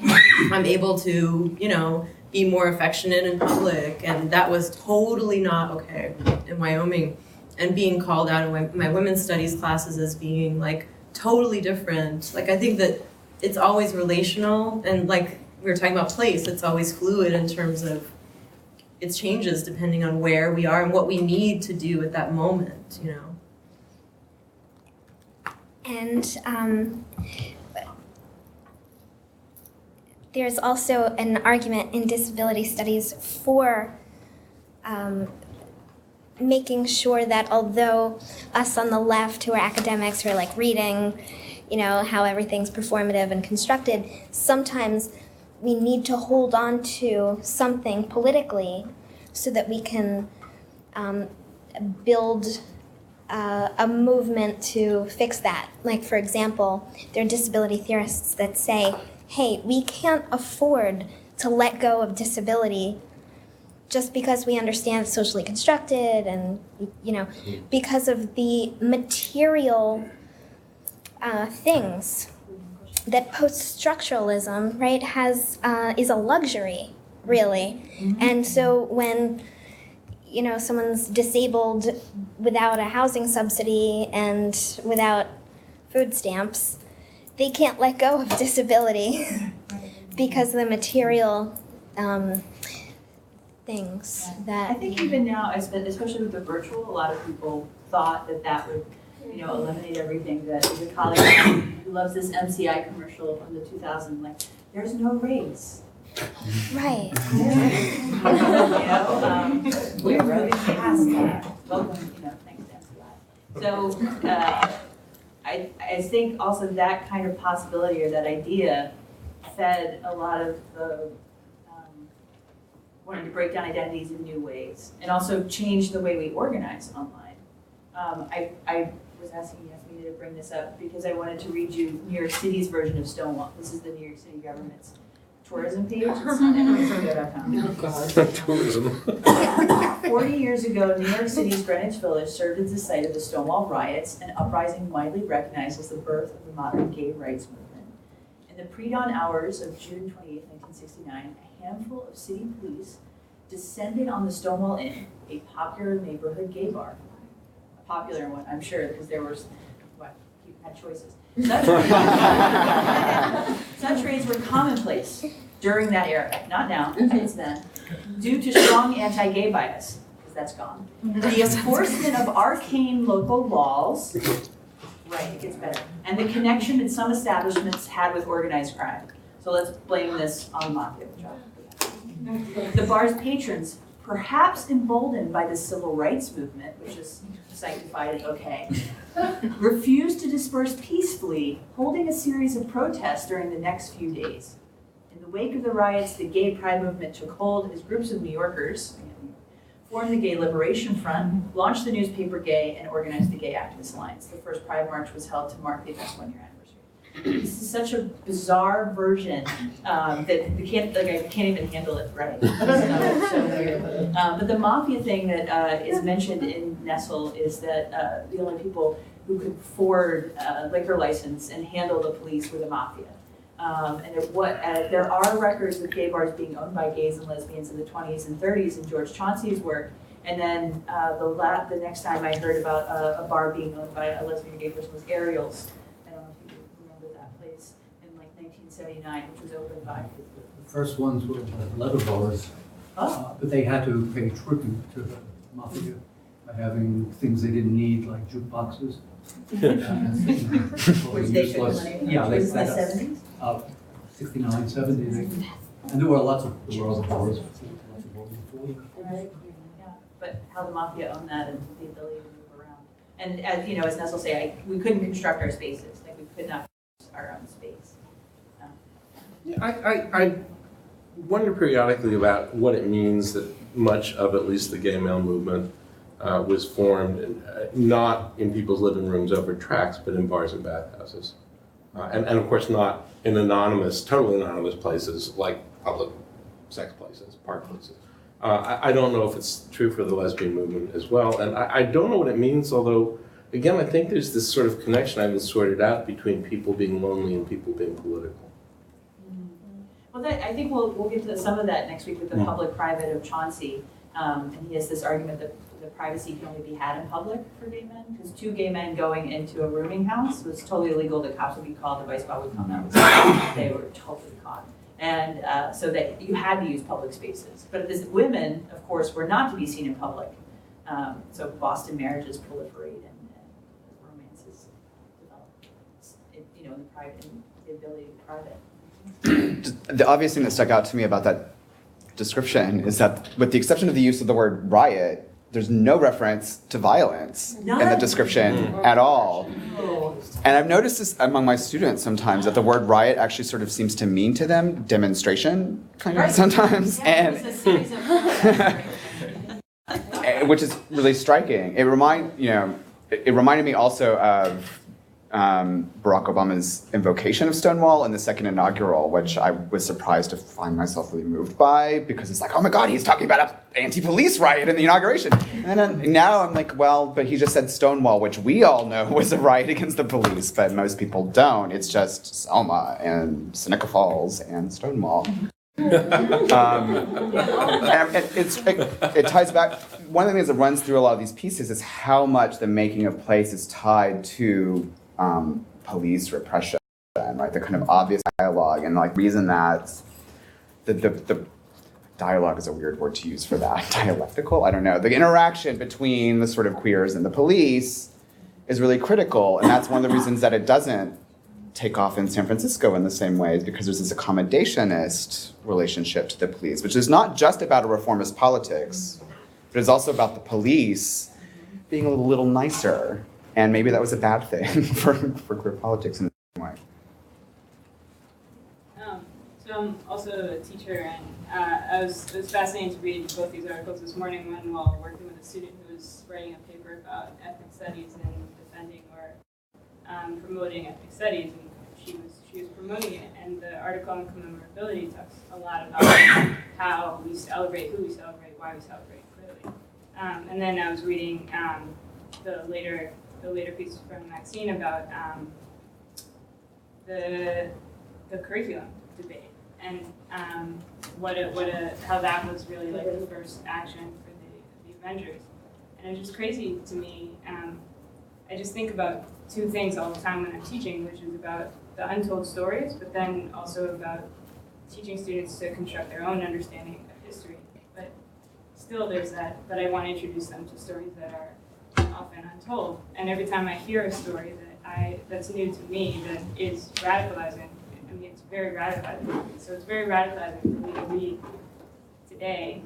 I'm able to, you know, be more affectionate in public, and that was totally not okay in Wyoming. And being called out in my women's studies classes as being like totally different. Like I think that it's always relational, and like we were talking about place, it's always fluid in terms of it changes depending on where we are and what we need to do at that moment, you know. And there's also an argument in disability studies for making sure that although us on the left who are academics who are like reading, you know, how everything's performative and constructed, sometimes we need to hold on to something politically so that we can build a movement to fix that. Like, for example, there are disability theorists that say, hey, we can't afford to let go of disability just because we understand it's socially constructed and, you know, because of the material things that post-structuralism, right, has is a luxury, really. And so when someone's disabled without a housing subsidy and without food stamps, they can't let go of disability because of the material things that. I think even now, especially with the virtual, a lot of people thought that would, eliminate everything. That there's a colleague who loves this MCI commercial from the 2000s, like, there's no race. Right. We're moving past that. Welcome, thanks to MCI. So I think also that kind of possibility or that idea fed a lot of the wanting to break down identities in new ways and also change the way we organize online. I was asking Yasmina to bring this up because I wanted to read you New York City's version of Stonewall. This is the New York City government's tourism page. It's on NYC.com. Tourism. 40 years ago, New York City's Greenwich Village served as the site of the Stonewall Riots, an uprising widely recognized as the birth of the modern gay rights movement. In the pre-dawn hours of June 28, 1969, a handful of city police descended on the Stonewall Inn, a popular neighborhood gay bar. A popular one, I'm sure, because there was, you had choices. Such raids were commonplace during that era, not now, it's then, due to strong anti-gay bias, because that's gone. The enforcement of arcane local laws, right, it gets better, and the connection that some establishments had with organized crime. So let's blame this on the mafia. The bar's patrons, perhaps emboldened by the civil rights movement, which is sanctified and okay, refused to disperse peacefully, holding a series of protests during the next few days. In the wake of the riots, the gay pride movement took hold as groups of New Yorkers formed the Gay Liberation Front, launched the newspaper Gay, and organized the Gay Activist Alliance. The first Pride March was held to mark the event's 1-year anniversary. This is such a bizarre version that I can't even handle it right. It's so weird. But the mafia thing that is mentioned in Nestle is that the only people who could afford a liquor license and handle the police were the mafia. There are records of gay bars being owned by gays and lesbians in the 20s and 30s in George Chauncey's work. And then the next time I heard about a bar being owned by a lesbian gay person was Ariels. I don't know if you remember that place in 1979, which was opened by. The first ones were the leather bars, but they had to pay tribute to the mafia by having things they didn't need, like jukeboxes. Which they took the money from. Yeah, was it the 70s? 69, 70, and there were lots of bars. Right. Yeah, but how the mafia owned that and the ability to move around. And as Nestle say, we couldn't construct our spaces. Like we could not use our own space. Yeah, I wonder periodically about what it means that much of at least the gay male movement was formed not in people's living rooms over tracts, but in bars and bathhouses. And of course not in totally anonymous places like public sex places, park places. I don't know if it's true for the lesbian movement as well. And I don't know what it means, although, again, I think there's this sort of connection I haven't sorted out between people being lonely and people being political. Well, I think we'll get to some of that next week with the public-private of Chauncey. And he has this argument that the privacy can only be had in public for gay men, because 2 gay men going into a rooming house was totally illegal. The cops would be called, the vice squad would come out. They were totally caught. And so that you had to use public spaces. But the women, of course, were not to be seen in public. So Boston marriages proliferate and romances develop, in the ability to be private. The obvious thing that stuck out to me about that description is that, with the exception of the use of the word riot, there's no reference to violence in the description at all. And I've noticed this among my students sometimes, that the word riot actually sort of seems to mean to them demonstration, kind of sometimes, and which is really striking. It reminded me also of Barack Obama's invocation of Stonewall in the second inaugural, which I was surprised to find myself really moved by, because it's like, oh my God, he's talking about an anti-police riot in the inauguration. And then now I'm like, well, but he just said Stonewall, which we all know was a riot against the police, but most people don't. It's just Selma and Seneca Falls and Stonewall. And it ties back. One of the things that runs through a lot of these pieces is how much the making of place is tied to police repression, right? The kind of obvious dialogue and like reason that the dialogue is a weird word to use for that. Dialectical? I don't know. The interaction between the sort of queers and the police is really critical, and that's one of the reasons that it doesn't take off in San Francisco in the same way, is because there's this accommodationist relationship to the police, which is not just about a reformist politics, but it's also about the police being a little nicer. And maybe that was a bad thing for queer politics in the same way. So I'm also a teacher, and it was fascinating to read both these articles this morning while working with a student who was writing a paper about ethnic studies and defending or promoting ethnic studies, and she was promoting it. And the article on commemorability talks a lot about how we celebrate, who we celebrate, why we celebrate, clearly. And then I was reading the later piece from Maxine about the curriculum debate and how that was really like the first action for the Avengers. And it's just crazy to me. I just think about two things all the time when I'm teaching, which is about the untold stories, but then also about teaching students to construct their own understanding of history. But still there's that I want to introduce them to stories that are often untold. And every time I hear a story that's new to me, that is radicalizing, I mean, it's very radicalizing. So it's very radicalizing for me to read today,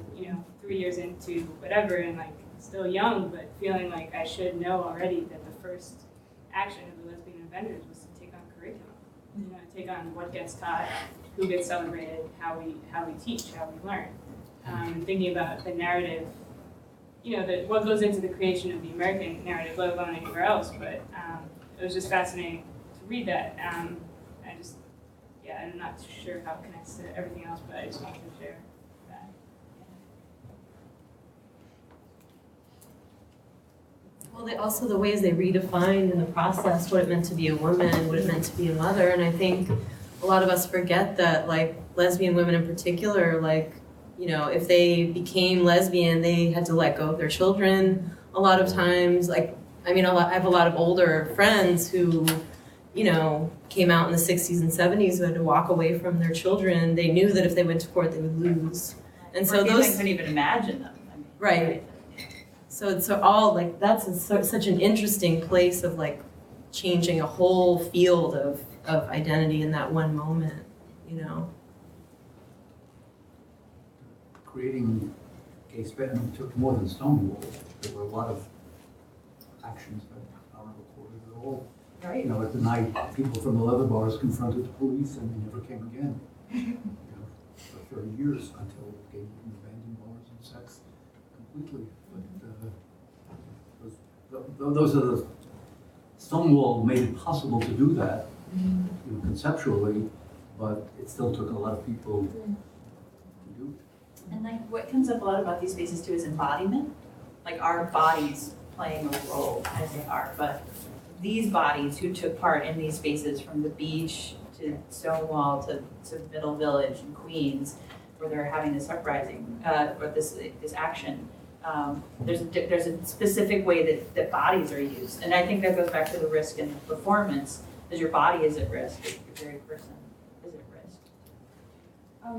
3 years into whatever, and like still young, but feeling like I should know already that the first action of the Lesbian Avengers was to take on curriculum. Take on what gets taught, who gets celebrated, how we teach, how we learn. And thinking about the narrative, what goes into the creation of the American narrative, let alone anywhere else. But it was just fascinating to read that. I'm not sure how it connects to everything else, but I just wanted to share that. Well, also the ways they redefined in the process what it meant to be a woman, what it meant to be a mother, and I think a lot of us forget that, like, lesbian women in particular, like, if they became lesbian, they had to let go of their children a lot of times. Like, I have a lot of older friends who, came out in the 60s and 70s who had to walk away from their children. They knew that if they went to court, they would lose. And so those couldn't even imagine them. Right. So all like that's such an interesting place of like changing a whole field of identity in that one moment, Creating gay space took more than Stonewall. There were a lot of actions that aren't recorded at all. Right. At the night, people from the leather bars confronted the police and they never came again. For 30 years until gay men abandoned bars and sex completely. But those are the Stonewall made it possible to do that, conceptually, but it still took a lot of people to do it. And like what comes up a lot about these spaces too is embodiment, like our bodies playing a role as they are, but these bodies who took part in these spaces from the beach to Stonewall to Middle Village and Queens, where they're having this uprising or this action. There's a specific way that bodies are used, and I think that goes back to the risk in the performance, because your body is at risk, your very person is at risk.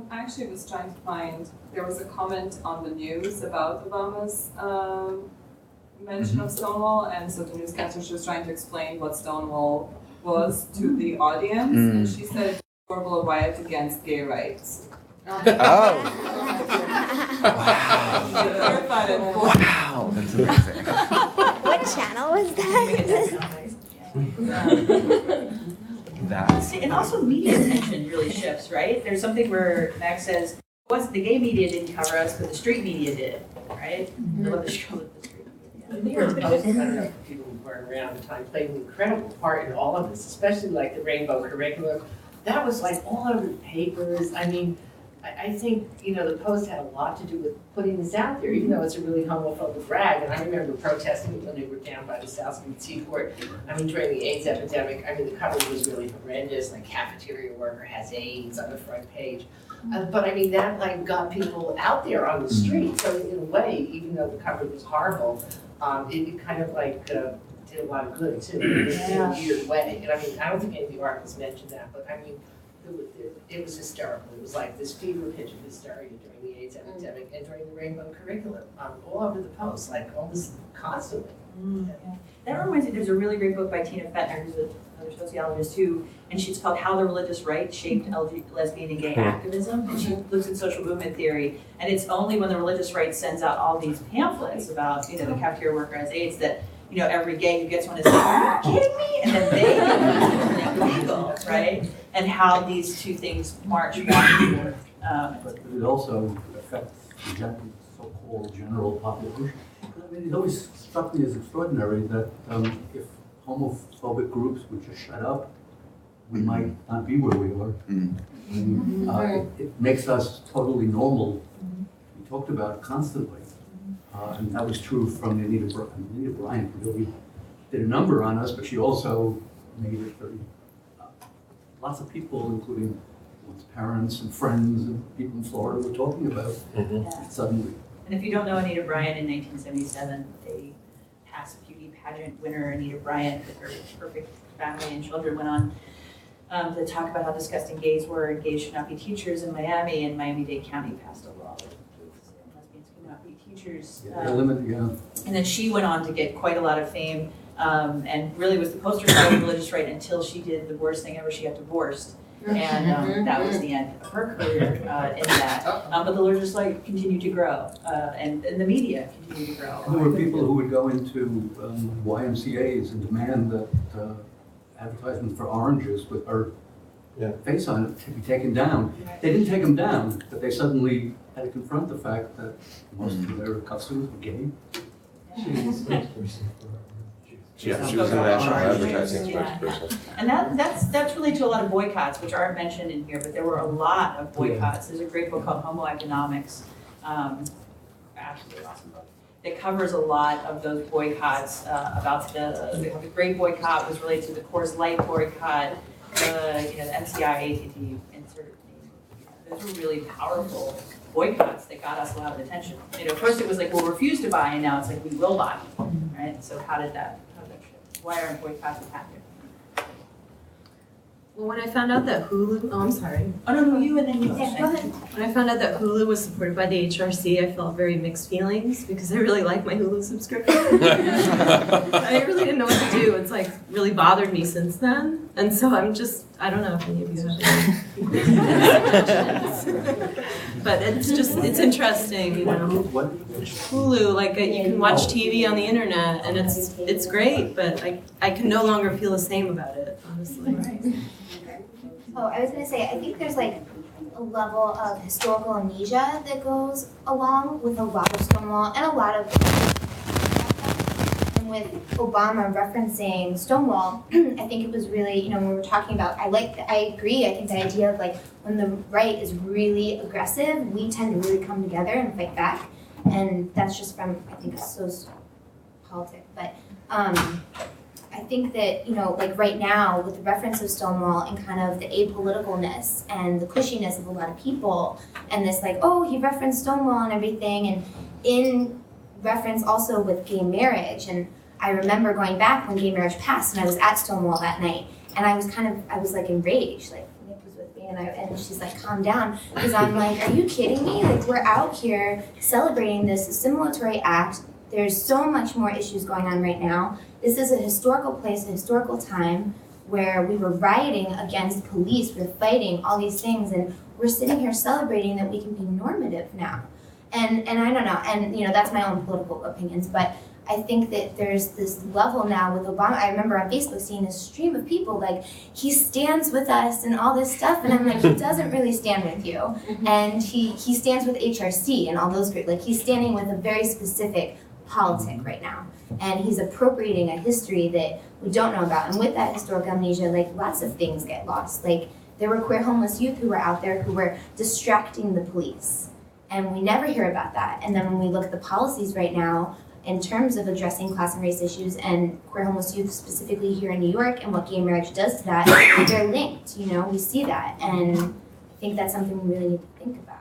I actually was trying to find, there was a comment on the news about Obama's mention of Stonewall, and so the newscaster was trying to explain what Stonewall was to the audience, and she said it's a horrible riot against gay rights. Oh. Wow, that's amazing. What channel was that? And also media attention really shifts, right? There's something where Max says, the gay media didn't cover us, but the street media did, right? New York Post, I don't know if people who weren't around at the time, played an incredible part in all of this, especially like the rainbow curriculum. That was like all over the papers. I mean, I think, the Post had a lot to do with putting this out there, even though it's a really homophobic brag. And I remember protesting when they were down by the South Street Seaport. During the AIDS epidemic, the coverage was really horrendous. Like, cafeteria worker has AIDS on the front page. But I mean, that like got people out there on the street, so in a way, even though the cover was horrible, it kind of like did a lot of good too, in a weird way. And I mean, I don't think any of the articles mentioned that, but I mean, it was hysterical. It was like this fever pitch of hysteria during the AIDS epidemic and during the rainbow curriculum, all over the Post, like almost constantly. Yeah. That reminds me, there's a really great book by Tina Fettner, who's another sociologist too, and she's called How the Religious Right Shaped Lesbian and Gay Activism, and she looks at social movement theory, and it's only when the religious right sends out all these pamphlets about, the cafeteria worker has AIDS that, every gay who gets one is like, are you kidding me? And then they get it legal, right? And how these two things march back and forth. But it also affects the so-called general population. I mean, it always struck me as extraordinary that if homophobic groups would just shut up, we might not be where we are. It makes us totally normal. We talked about it constantly. And that was true from Anita Bryant. Anita Bryant really did a number on us, but she also made it very, lots of people, including one's parents and friends and people in Florida were talking about it suddenly. And if you don't know Anita Bryant, in 1977, they passed beauty pageant winner Anita Bryant with her perfect family and children went on to talk about how disgusting gays were and gays should not be teachers in Miami, and Miami-Dade County passed a law that gays and lesbians could not be teachers. And then she went on to get quite a lot of fame and really was the poster child of religious right until she did the worst thing ever. She got divorced. And that was the end of her career in that. But the religious right continued to grow, and the media continued to grow. And there were people who would go into YMCA's and demand that advertisement for oranges with her face on it to be taken down. They didn't take them down, but they suddenly had to confront the fact that most of their customers were gay. Yeah, she was a national advertising spokesperson. And that's related to a lot of boycotts, which aren't mentioned in here, but there were a lot of boycotts. There's a great book called Homo Economics, absolutely awesome book, that covers a lot of those boycotts, about the Great Boycott was related to the Coors Light boycott, the MCI, ATT, insert name. Those were really powerful boycotts that got us a lot of attention. First it was like, we'll refuse to buy, and now it's like, we will buy, right? So how did that shift? Why aren't boycotts happening? Well, when I found out that Hulu, I'm sorry. Oh, no, you and then you. Yeah, go ahead. When I found out that Hulu was supported by the HRC, I felt very mixed feelings because I really like my Hulu subscription. I really didn't know what to do. It's like really bothered me since then. And so I don't know if any of you have but it's interesting, Hulu, like you can watch TV on the internet and it's great, but I can no longer feel the same about it, honestly. Oh, I was going to say, I think there's like a level of historical amnesia that goes along with a lot of Stonewall and a lot of, and with Obama referencing Stonewall, I think it was really, when we were talking about, I agree, I think the idea of like when the right is really aggressive, we tend to really come together and fight back. And that's just from, I think, sociopolitics. But I think that, like right now, with the reference of Stonewall and kind of the apoliticalness and the cushiness of a lot of people, and this like, oh, he referenced Stonewall and everything, and in reference also with gay marriage. And I remember going back when gay marriage passed, and I was at Stonewall that night, and I was like enraged, like Nick was with me, and she's like, calm down, because I'm like, are you kidding me? Like, we're out here celebrating this assimilatory act. There's so much more issues going on right now. This is a historical place, a historical time where we were rioting against police, we're fighting all these things, and we're sitting here celebrating that we can be normative now. And I don't know, and that's my own political opinions, but I think that there's this level now with Obama. I remember on Facebook seeing this stream of people like, he stands with us and all this stuff, and I'm like, he doesn't really stand with you. And he stands with HRC and all those groups. Like, he's standing with a very specific politic right now. And he's appropriating a history that we don't know about. And with that historical amnesia, like, lots of things get lost. Like, there were queer homeless youth who were out there who were distracting the police. And we never hear about that. And then when we look at the policies right now, in terms of addressing class and race issues and queer homeless youth specifically here in New York and what gay marriage does to that, they're linked, we see that. And think that's something we really need to think about.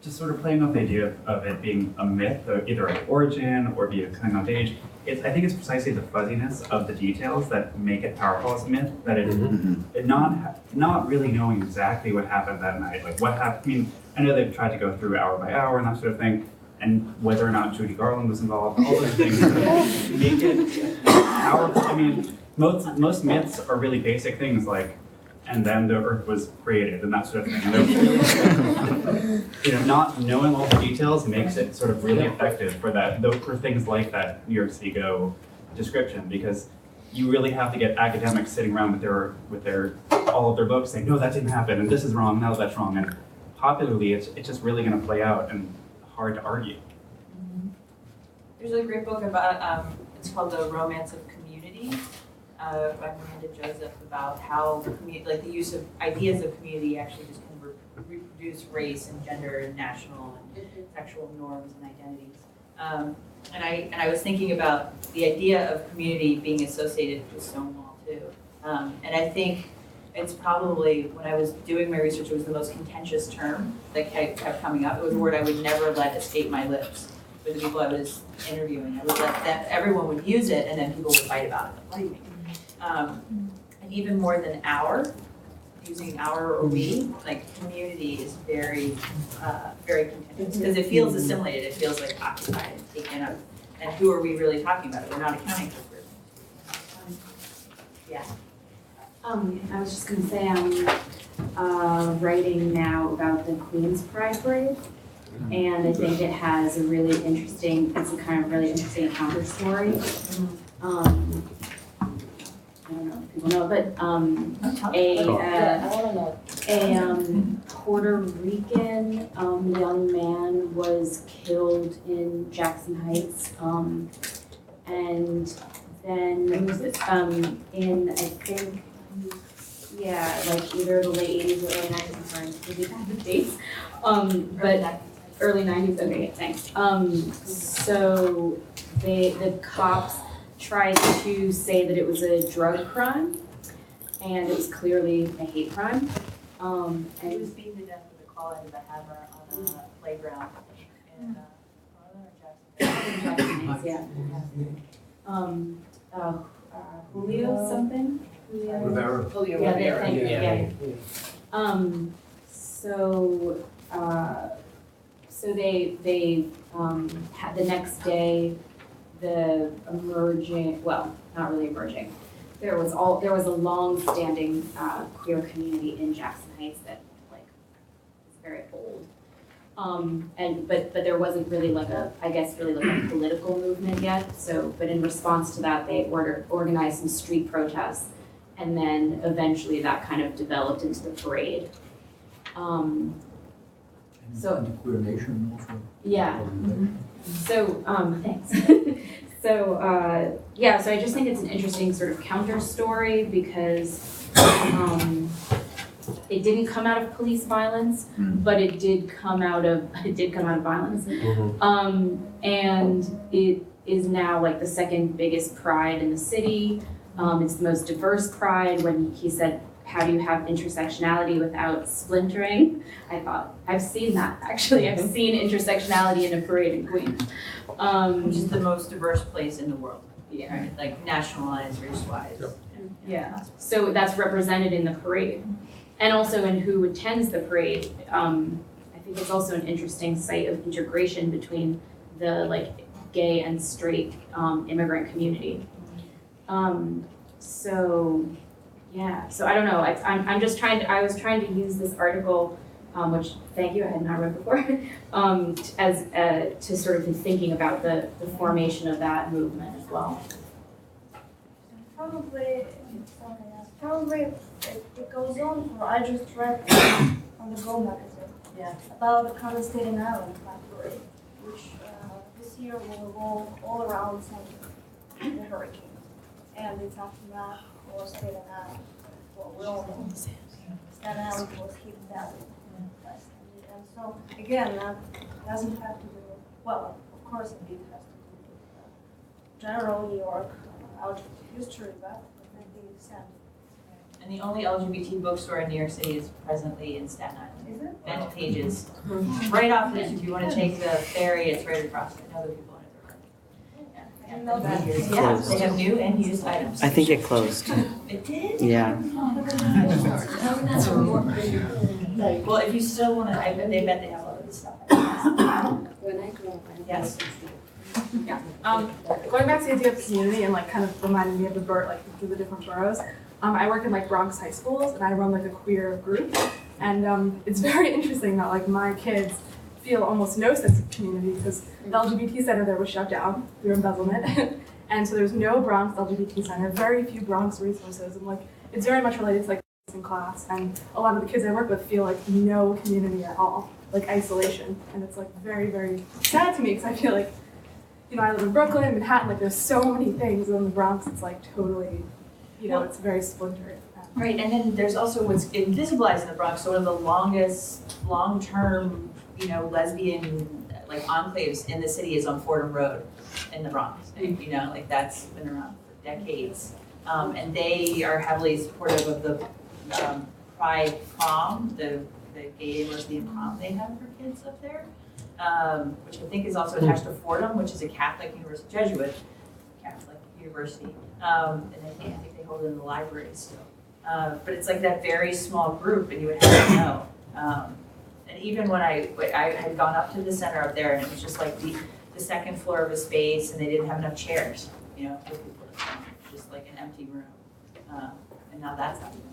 Just sort of playing off the idea of it being a myth, or either an origin or be a coming of age. I think it's precisely the fuzziness of the details that make it powerful as a myth. That it not really knowing exactly what happened that night, like what happened. I mean, I know they've tried to go through hour by hour and that sort of thing, and whether or not Judy Garland was involved, all those things make it powerful. I mean, most myths are really basic things like, and then the earth was created and that sort of thing. And not knowing all the details makes it sort of really effective for that, for things like that New York City Go description, because you really have to get academics sitting around with their all of their books saying, no, that didn't happen, and this is wrong, no, that's wrong. And popularly, it's just really going to play out and hard to argue. There's a great book about, it's called The Romance of Community, by Miranda Joseph, about how the use of ideas of community actually just can reproduce race and gender and national and sexual norms and identities. And I was thinking about the idea of community being associated with Stonewall too. And I think it's probably, when I was doing my research, it was the most contentious term that kept coming up. It was a word I would never let escape my lips with the people I was interviewing. I would let that everyone would use it, and then people would fight about it. What do you mean? And even more than our, using our or we, like community is very, very contentious because it feels assimilated. It feels like occupied and taken up. And who are we really talking about? We're not accounting for groups. Yeah. I was just gonna say I'm writing now about the Queen's Pride Parade, and I think it has a really interesting, it's a kind of really interesting counter story. I don't know if people know, but a Puerto Rican young man was killed in Jackson Heights, and then in I think like either the late 80s or early 90s. I'm sorry, maybe the dates, but early 90s. Okay, thanks. So the cops tried to say that it was a drug crime, and it was clearly a hate crime. And he was beaten to death with a claw end of a hammer on a playground in Jackson Heights. Julio something? Rivera. So they had the next day, the emerging, well, not really emerging, there was a long-standing queer community in Jackson Heights that is very old. But there wasn't really like a political movement yet. So, but in response to that, they organized some street protests, and then eventually that kind of developed into the parade. Queer Nation also. Yeah. So, thanks. So I just think it's an interesting sort of counter story because it didn't come out of police violence, but it did come out of violence. And it is now like the second biggest pride in the city. It's the most diverse pride. When he said, how do you have intersectionality without splintering? I thought, I've seen that actually. I've seen intersectionality in a parade in Queens. Which is the most diverse place in the world. Yeah. Right? Like nationalized, race-wise. Yep. Yeah. So that's represented in the parade. And also in who attends the parade. I think it's also an interesting site of integration between the gay and straight immigrant community. So I don't know. I was trying to use this article, which thank you, I had not read before, as to sort of be thinking about the formation of that movement as well. Probably it goes on. I just read on the Go magazine about the Common Staten Island Pride Parade, which this year will go all around the hurricane and its aftermath for Staten Island. Well, we all know Staten Island was hit badly. And so again, that doesn't have to do with, well, of course it has to do with general New York LGBT history, but with the extent And the only LGBT bookstore in New York City is presently in Staten Island. Is it? Bent Pages. Right off this, if you want to take the ferry, it's right across. I know the people on it. Yeah, they have new and used items. I think it closed. It did? Yeah. Well, if you still want to, they bet they have all of this stuff. Yes. Yeah. Going back to the idea of community and like kind of reminding me of the different boroughs. I work in like Bronx high schools and I run like a queer group, and it's very interesting that like my kids feel almost no sense of community because the LGBT center there was shut down through embezzlement, and so there's no Bronx LGBT center, very few Bronx resources, and like it's very much related to like in class, and a lot of the kids I work with feel like no community at all, like isolation, and it's like very, very sad to me because I feel like, you know, I live in Brooklyn, Manhattan, like there's so many things, and in the Bronx it's like totally, you know, it's very splintered. Right, and then there's also what's invisibilized in the Bronx, so one of the longest, long-term, you know, lesbian like enclaves in the city is on Fordham Road in the Bronx. And, you know, like that's been around for decades. And they are heavily supportive of the Pride prom, the gay and lesbian prom they have for kids up there, which I think is also attached to Fordham, which is a Catholic university, Jesuit Catholic university. And I think they hold it in the library still. But it's like that very small group, and you would have to know. And even when I had gone up to the center up there, and it was just like the second floor of a space, and they didn't have enough chairs, you know, for people to sit. Just like an empty room. And now that's happening.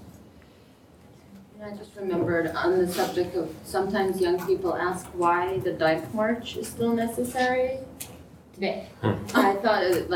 And I just remembered on the subject of sometimes young people ask why the Dyke March is still necessary today. I thought it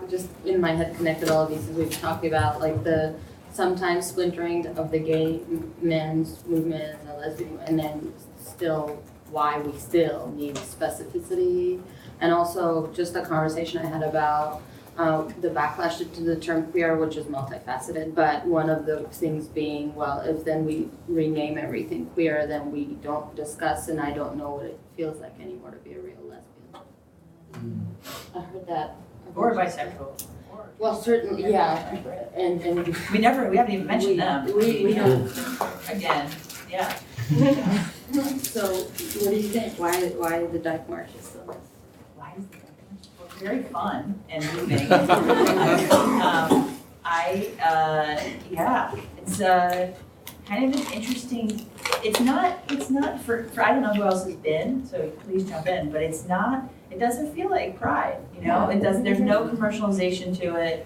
just in my head connected all of these as we were talking about like the sometimes splintering of the gay men's movement and the lesbian, and then still why we still need specificity, and also just the conversation I had about the backlash to the term queer, which is multifaceted, but one of the things being, well, if then we rename everything queer, then we don't discuss, and I don't know what it feels like anymore to be a real lesbian. I heard that. Or bisexual. Well, certainly, yeah, and we haven't even mentioned them. We don't. Again, yeah. So, what do you think? Why the Dyke March is so? Why is the Dyke March? Well, very fun and moving. It's kind of an interesting. It's not for I don't know who else has been, so please jump in. But it's not. It doesn't feel like Pride, you know. It doesn't. There's no commercialization to it.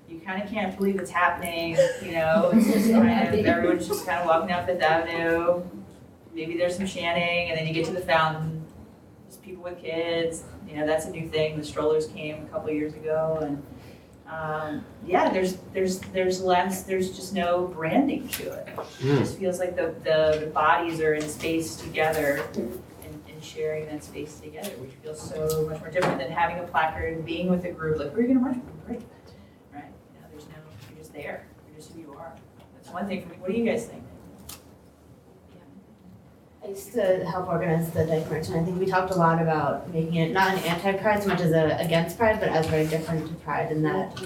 You kind of can't believe it's happening, you know. It's just kind of everyone's just kind of walking down Fifth Avenue. Maybe there's some chanting, and then you get to the fountain. There's people with kids. You know, that's a new thing. The strollers came a couple of years ago, and there's less. There's just no branding to it. It just feels like the bodies are in space together. Sharing that space together, which feels so much more different than having a placard and being with a group. Like, who are you going to march with? Great, right? You know, you're just there. You're just who you are. That's one thing for me. What do you guys think? I used to help organize the Dyke March, and I think we talked a lot about making it not an anti-Pride so much as against Pride, but as very different to Pride in that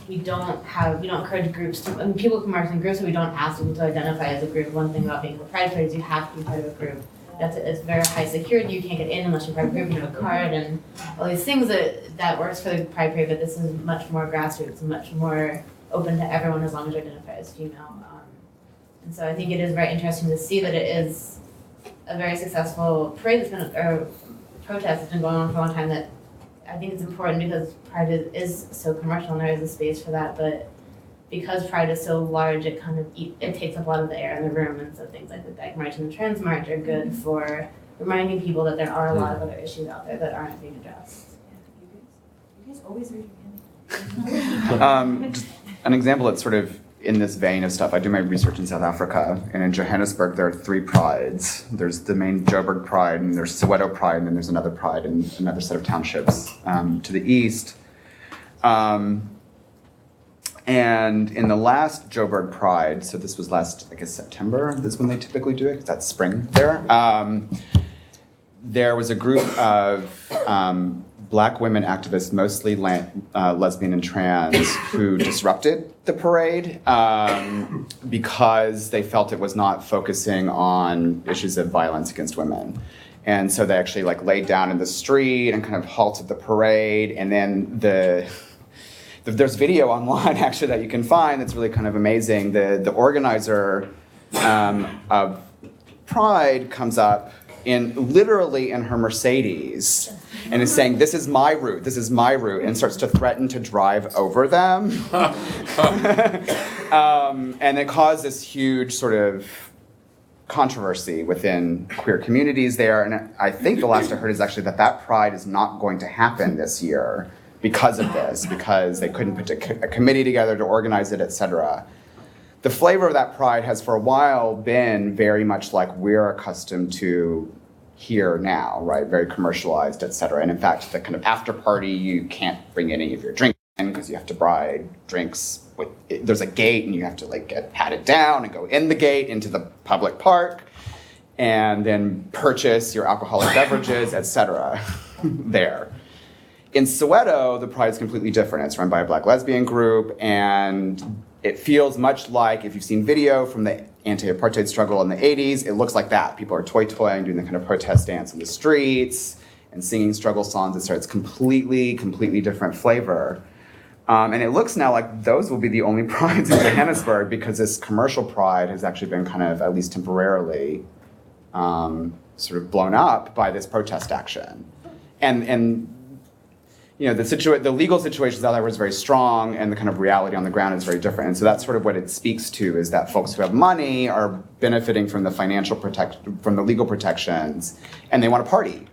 we don't encourage groups to, people can march in groups, so we don't ask people to identify as a group. One thing about being a Pride Parade is you have to be part of a group. It's very high security. You can't get in unless you're part of a group, you have a card, and all these things that works for the Pride Parade, but this is much more grassroots and much more open to everyone as long as you identify as female. And so I think it is very interesting to see that it is a very successful parade protest that's been going on for a long time. That I think it's important because Pride is so commercial and there is a space for that, but because Pride is so large, it kind of it takes up a lot of the air in the room, and so things like the Dyke March and the Trans March are good for reminding people that there are a lot of other issues out there that aren't being addressed. You guys always raise your hand. Just an example that's sort of in this vein of stuff. I do my research in South Africa, and in Johannesburg there are 3 prides. There's the main Joburg Pride, and there's Soweto Pride, and then there's another pride in another set of townships to the east. And in the last Joburg Pride, so this was last, I guess, September, this is when they typically do it, because that's spring there. There was a group of Black women activists, mostly lesbian and trans, who disrupted the parade because they felt it was not focusing on issues of violence against women. And so they actually like laid down in the street and kind of halted the parade. And then there's video online actually that you can find that's really kind of amazing. The organizer of Pride comes up literally in her Mercedes and is saying, this is my route, and starts to threaten to drive over them. And it caused this huge sort of controversy within queer communities there. And I think the last I heard is actually that Pride is not going to happen this year because of this, because they couldn't put a committee together to organize it, etc. The flavor of that Pride has for a while been very much like we're accustomed to here now, right? Very commercialized, etc. And in fact, the kind of after party, you can't bring any of your drinks in because you have to buy drinks. There's a gate and you have to like get patted down and go in the gate into the public park and then purchase your alcoholic beverages, etc. there. In Soweto, the Pride is completely different. It's run by a Black lesbian group, and it feels much like, if you've seen video from the anti-apartheid struggle in the 80s, it looks like that. People are toy-toying, doing the kind of protest dance in the streets, and singing struggle songs, etc. It's completely different flavor. And it looks now like those will be the only prides in Johannesburg because this commercial pride has actually been kind of, at least temporarily, sort of blown up by this protest action. And you know, the legal situations out there was very strong, and the kind of reality on the ground is very different. And so that's sort of what it speaks to, is that folks who have money are benefiting from the from the legal protections, and they want to party.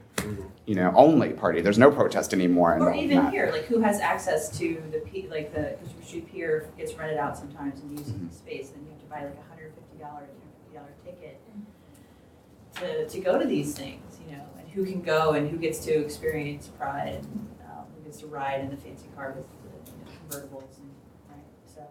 You know, only party. There's no protest anymore. Or even here, like who has access to the Christopher Street Pier gets rented out sometimes and uses the space, then you have to buy like $150 ticket to go to these things, you know, and who can go and who gets to experience Pride and who gets to ride in the fancy car with the convertibles, and, right? So.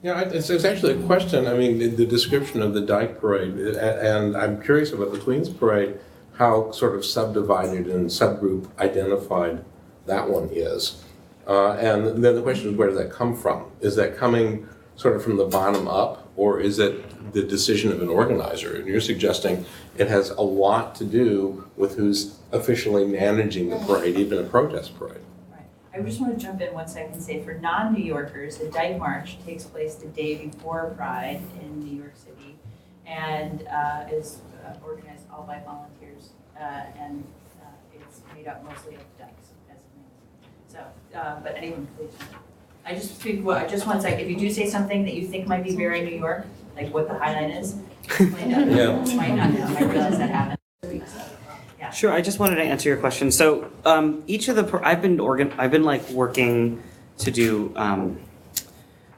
Yeah, it's actually a question. I mean, the description of the Dyke Parade, and I'm curious about the Queen's Parade, how sort of subdivided and subgroup identified that one is. And then the question is, where does that come from? Is that coming sort of from the bottom up, or is it the decision of an organizer? And you're suggesting it has a lot to do with who's officially managing the parade, even a protest parade. Right. I just want to jump in 1 second and say, for non-New Yorkers, the Dyke March takes place the day before Pride in New York City, and is organized all by volunteers, and it's made up mostly of dykes, as it means. So, but anyone, please. I just want to say, if you do say something that you think might be very New York, like what the highlight is, might not know. I realize that happened. Yeah. Sure. I just wanted to answer your question. So, each of the I've been like working to do.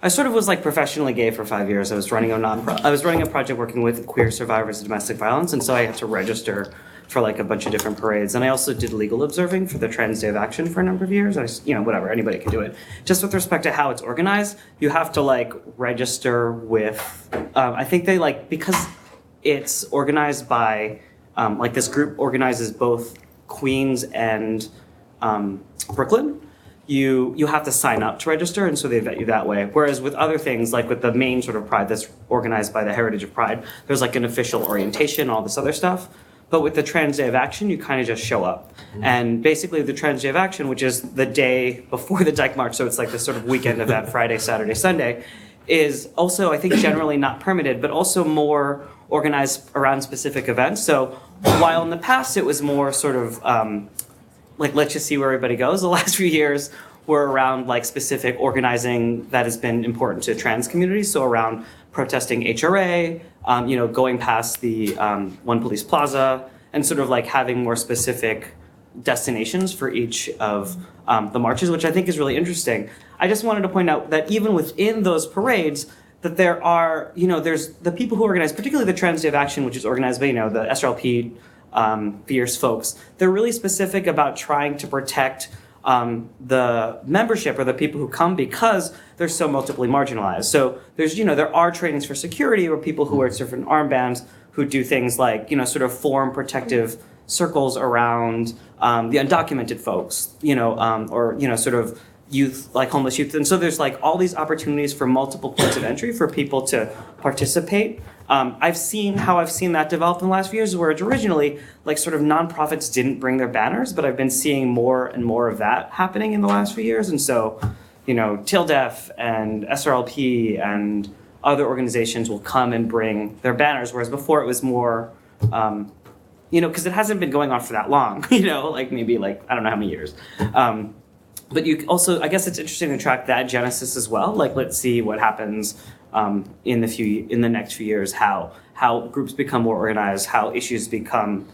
I sort of was like professionally gay for 5 years. I was running a project working with queer survivors of domestic violence, and so I had to register for like a bunch of different parades. And I also did legal observing for the Trans Day of Action for a number of years. Whatever, anybody can do it. Just with respect to how it's organized, you have to like register with. I think they because it's organized by this group organizes both Queens and Brooklyn. You have to sign up to register, and so they vet you that way. Whereas with other things, like with the main sort of Pride that's organized by the Heritage of Pride, there's like an official orientation, all this other stuff. But with the Trans Day of Action, you kind of just show up. Mm-hmm. And basically the Trans Day of Action, which is the day before the Dyke March, so it's like this sort of weekend event, Friday, Saturday, Sunday, is also, I think, generally not permitted, but also more organized around specific events. So while in the past it was more sort of let's just see where everybody goes. The last few years were around like specific organizing that has been important to trans communities. So around protesting HRA, going past the One Police Plaza, and sort of like having more specific destinations for each of the marches, which I think is really interesting. I just wanted to point out that even within those parades, that there are, there's the people who organize, particularly the Trans Day of Action, which is organized by, the SRLP, fierce folks. They're really specific about trying to protect the membership or the people who come because they're so multiply marginalized. So there's, there are trainings for security or people who wear different armbands who do things like, sort of form protective circles around the undocumented folks, or sort of youth, like homeless youth. And so there's like all these opportunities for multiple points of entry for people to participate. I've seen that develop in the last few years, where originally like sort of nonprofits didn't bring their banners, but I've been seeing more and more of that happening in the last few years. And so, TILDEF and SRLP and other organizations will come and bring their banners, whereas before it was more, because it hasn't been going on for that long, like maybe like, I don't know how many years. But you also, I guess it's interesting to track that genesis as well. Like, let's see what happens in the next few years, how groups become more organized, how issues become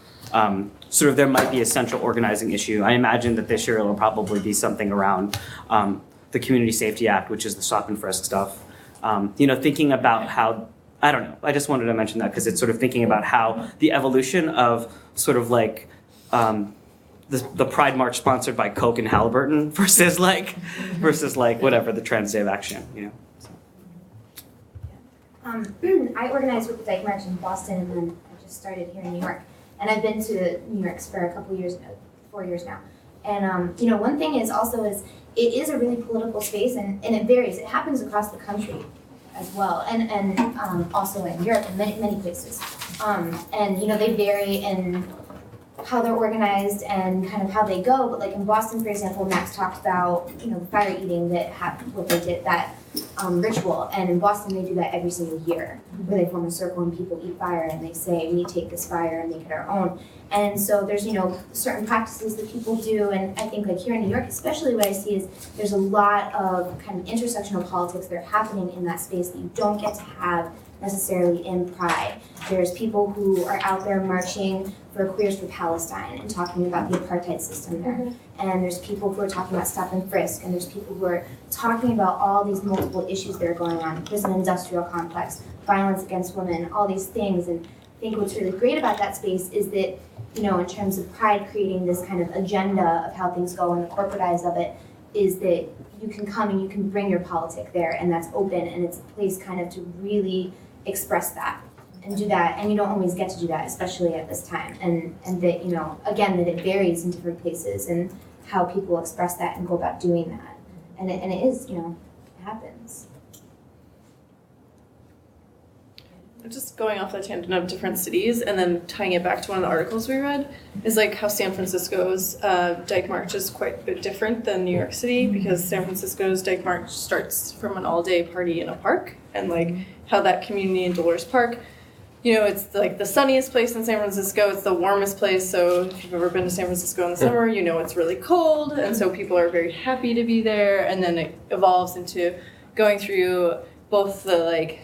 sort of, there might be a central organizing issue. I imagine that this year will probably be something around the Community Safety Act, which is the stop and frisk stuff. Thinking about how, I don't know, I just wanted to mention that because it's sort of thinking about how the evolution of sort of like the Pride March sponsored by Coke and Halliburton versus like whatever, the Trans Day of Action, So. I organized with the Dyke March in Boston, and then I just started here in New York. And I've been to New York for a couple years, 4 years now. And one thing is it is a really political space, and it varies. It happens across the country as well, and also in Europe and many places. They vary in how they're organized and kind of how they go. But like in Boston, for example, Max talked about the fire eating that happened, what they did, that ritual. And in Boston, they do that every single year, where they form a circle and people eat fire and they say, we take this fire and make it our own. And so there's certain practices that people do, and I think like here in New York, especially what I see is there's a lot of kind of intersectional politics that are happening in that space that you don't get to have necessarily in Pride. There's people who are out there marching for Queers for Palestine and talking about the apartheid system there. And there's people who are talking about stop and frisk, and there's people who are talking about all these multiple issues that are going on, prison industrial complex, violence against women, all these things. And I think what's really great about that space is that, in terms of Pride creating this kind of agenda of how things go and the corporate eyes of it, is that you can come and you can bring your politic there, and that's open, and it's a place kind of to really express that and do that. And you don't always get to do that, especially at this time. And that, again, that it varies in different places and how people express that and go about doing that. And it is, it happens. Just going off the tangent of different cities and then tying it back to one of the articles we read is like how San Francisco's Dyke March is quite a bit different than New York City, because San Francisco's Dyke March starts from an all-day party in a park, and like how that community in Dolores Park, it's like the sunniest place in San Francisco, it's the warmest place, so if you've ever been to San Francisco in the summer, it's really cold, and so people are very happy to be there, and then it evolves into going through both the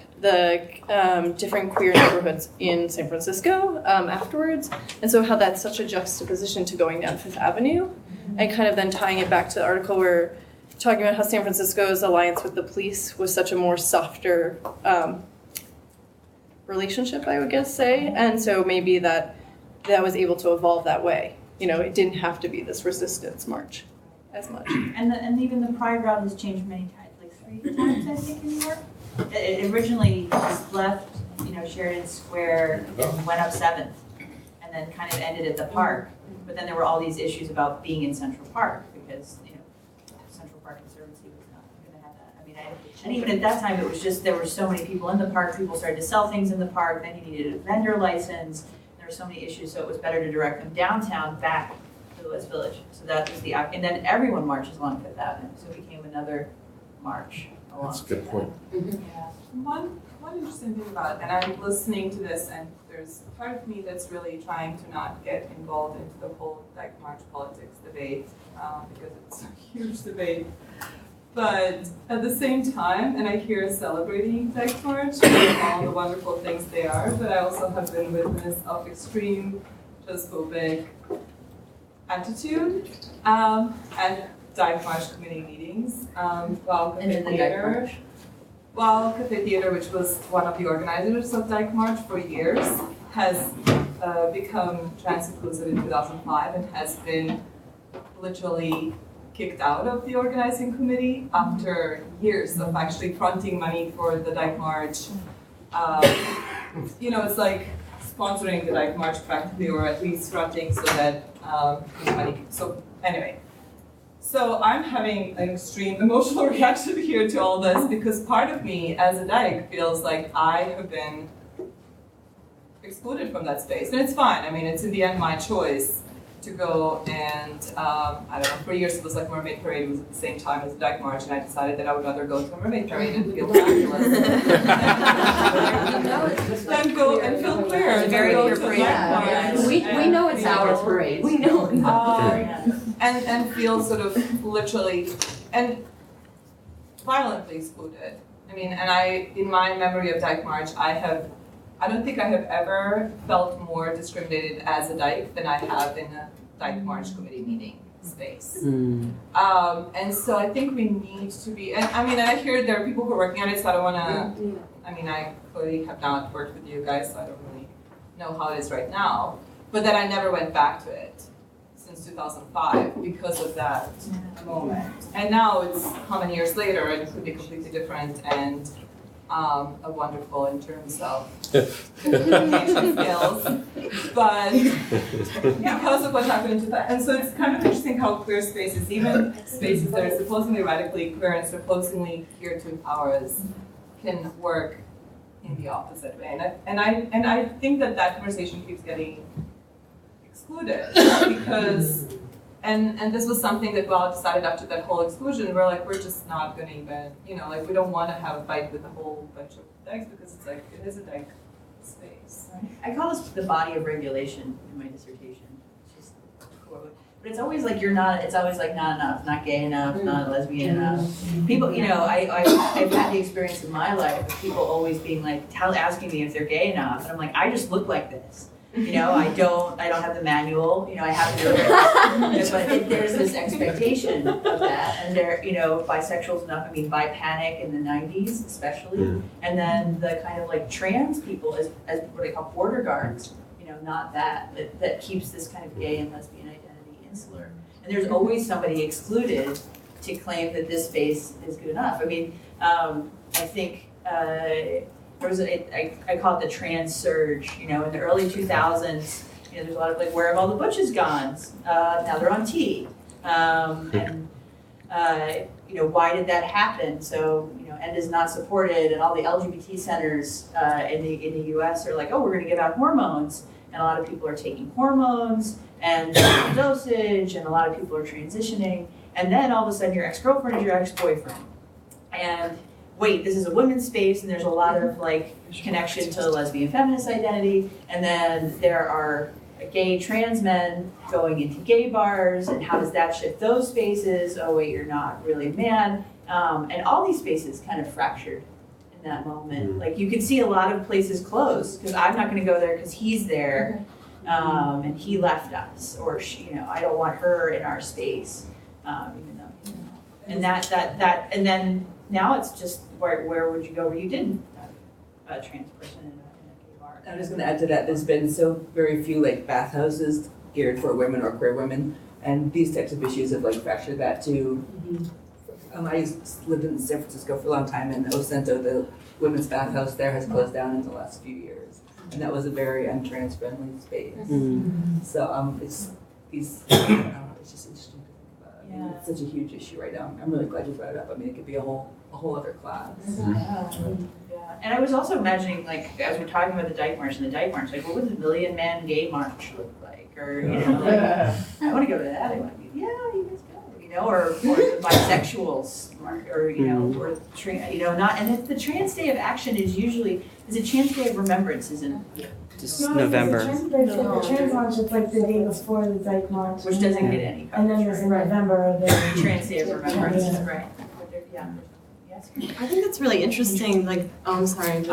different queer neighborhoods in San Francisco afterwards, and so how that's such a juxtaposition to going down Fifth Avenue, and kind of then tying it back to the article where talking about how San Francisco's alliance with the police was such a more softer relationship, I would guess say, and so maybe that was able to evolve that way. It didn't have to be this resistance march as much. And even the Pride route has changed many times, like 3 times I think in New York. It originally just left, Sheridan Square, and went up 7th, and then kind of ended at the park. But then there were all these issues about being in Central Park, because Central Park Conservancy was not going to have that. And even at that time, it was just there were so many people in the park. People started to sell things in the park. Then you needed a vendor license. There were so many issues, so it was better to direct them downtown back to the West Village. So that was and then everyone marches along Fifth Avenue, so it became another march. That's a good point. Yeah. One interesting thing about it, and I'm listening to this, and there's a part of me that's really trying to not get involved into the whole Dyke March politics debate, because it's a huge debate. But at the same time, and I hear celebrating Dyke March and all the wonderful things they are, but I also have been witness of extreme transphobic attitude at Dyke March community meetings, while Cafeteria, which was one of the organizers of Dyke March for years, has become trans-inclusive in 2005 and has been literally kicked out of the organizing committee after years of actually fronting money for the Dyke March. It's like sponsoring the Dyke March practically, or at least fronting so that so anyway. So I'm having an extreme emotional reaction here to all this because part of me as a dyke feels like I have been excluded from that space. And it's fine. I mean, it's in the end my choice to go and, I don't know, for years it was like Mermaid Parade was at the same time as the Dyke March, and I decided that I would rather go to a Mermaid Parade and feel fabulous. Then go and feel queer. It's a very queer parade. We know it's our parade. We know it's our parade. And feel sort of literally and violently excluded. I mean, and in my memory of Dyke March, I don't think I have ever felt more discriminated as a dyke than I have in a Dyke March committee meeting space. And so I think we need to be, and I mean, I hear there are people who are working on it, so I don't want to, I mean, I clearly have not worked with you guys, so I don't really know how it is right now, but that I never went back to it since 2005 because of that moment. And now it's how many years later, and it could be completely different and wonderful in terms of communication skills, but because of what happened in 2000. And so it's kind of interesting how queer spaces, even spaces that are supposedly radically queer and supposedly here to empower us, can work in the opposite way. And I think that conversation keeps getting excluded because, and this was something that Well decided after that whole exclusion, we're just not gonna even, like we don't want to have a fight with a whole bunch of dykes because it's like, it is a dyke space. I call this the body of regulation in my dissertation. It's just, but it's always like it's always like not enough, not gay enough, not lesbian enough. People, I've had the experience in my life of people always being like, asking me if they're gay enough, and I'm like, I just look like this. I don't have the manual, I have to, but there's this expectation of that, and bisexuals enough, I mean, bi panic in the 90s especially, and then the kind of like trans people as what they call border guards, not that keeps this kind of gay and lesbian identity insular. And there's always somebody excluded to claim that this space is good enough. I mean, I think, I call it the trans surge, in the early 2000s, there's a lot of like, where have all the butches gone? Now they're on T. And why did that happen? So, END is not supported, and all the LGBT centers in the US are like, oh, we're gonna give out hormones. And a lot of people are taking hormones and dosage, and a lot of people are transitioning. And then all of a sudden your ex-girlfriend is your ex-boyfriend. And wait, this is a women's space, and there's a lot of like connection to lesbian feminist identity, and then there are gay trans men going into gay bars, and how does that shift those spaces? Oh wait, you're not really a man. And all these spaces kind of fractured in that moment. Like you could see a lot of places close, because I'm not gonna go there because he's there, and he left us, or she, I don't want her in our space, even though, and and then now it's just, where would you go where you didn't have a trans person in a gay bar? I'm just going to add to that, there's been so very few like bathhouses geared for women or queer women, and these types of issues have like fractured that too. I lived in San Francisco for a long time, and Ocento, the women's bathhouse there, has closed down in the last few years, and that was a very untrans friendly space. So it's these, I don't know, it's just interesting. It's such a huge issue right now. I'm really glad you brought it up. I mean, it could be a whole other class. And I was also imagining, like, as we're talking about the Dyke March, like, what would the Million Man Gay March look like? Or, I want to go to that. I want to be, you guys go. Or the bisexuals, or or not. And if the Trans Day of Action is usually, is a Trans Day of Remembrance, isn't it? Just November. The Trans March is like the day before the Dyke March. Which doesn't get any coverage. And then there's in November the Trans Day of Remembrance, right? I think that's really interesting. Like, I'm sorry.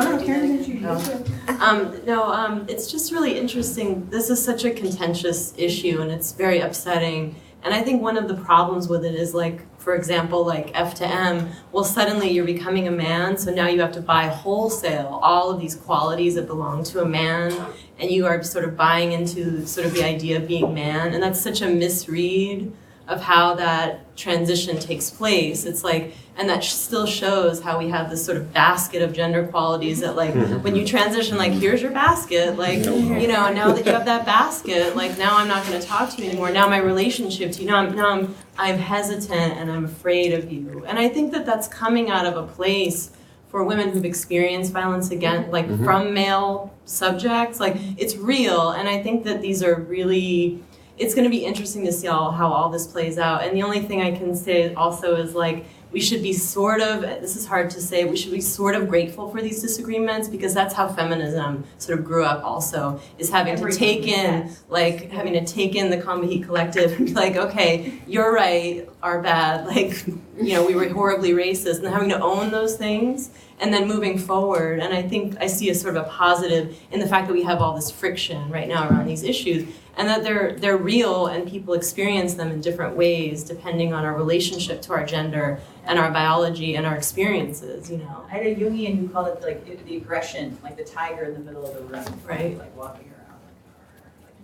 It's just really interesting. This is such a contentious issue, and it's very upsetting. And I think one of the problems with it is, like, for example, like F to M, well, suddenly you're becoming a man, so now you have to buy wholesale all of these qualities that belong to a man, and you are sort of buying into sort of the idea of being man, and that's such a misread of how that transition takes place. It's like, and that still shows how we have this sort of basket of gender qualities that like, when you transition, like, here's your basket, like, you know, now that you have that basket, like, now I'm not going to talk to you anymore. Now my relationship to you, now I'm hesitant and I'm afraid of you. And I think that that's coming out of a place for women who've experienced violence against, like, from male subjects, like, it's real. And I think that these are really, it's going to be interesting to see how all this plays out. And the only thing I can say also is, like, we should be sort of, this is hard to say, we should be sort of grateful for these disagreements, because that's how feminism sort of grew up also, is having to take in, like, having to take in the Combahee Collective and be like, okay, you're right, our bad, like, you know, we were horribly racist, and having to own those things, and then moving forward. And I think I see a sort of a positive in the fact that we have all this friction right now around these issues, and that they're real, and people experience them in different ways depending on our relationship to our gender and our biology and our experiences, you know. I had a Jungian who called it like the aggression, like the tiger in the middle of the room, right? Like walking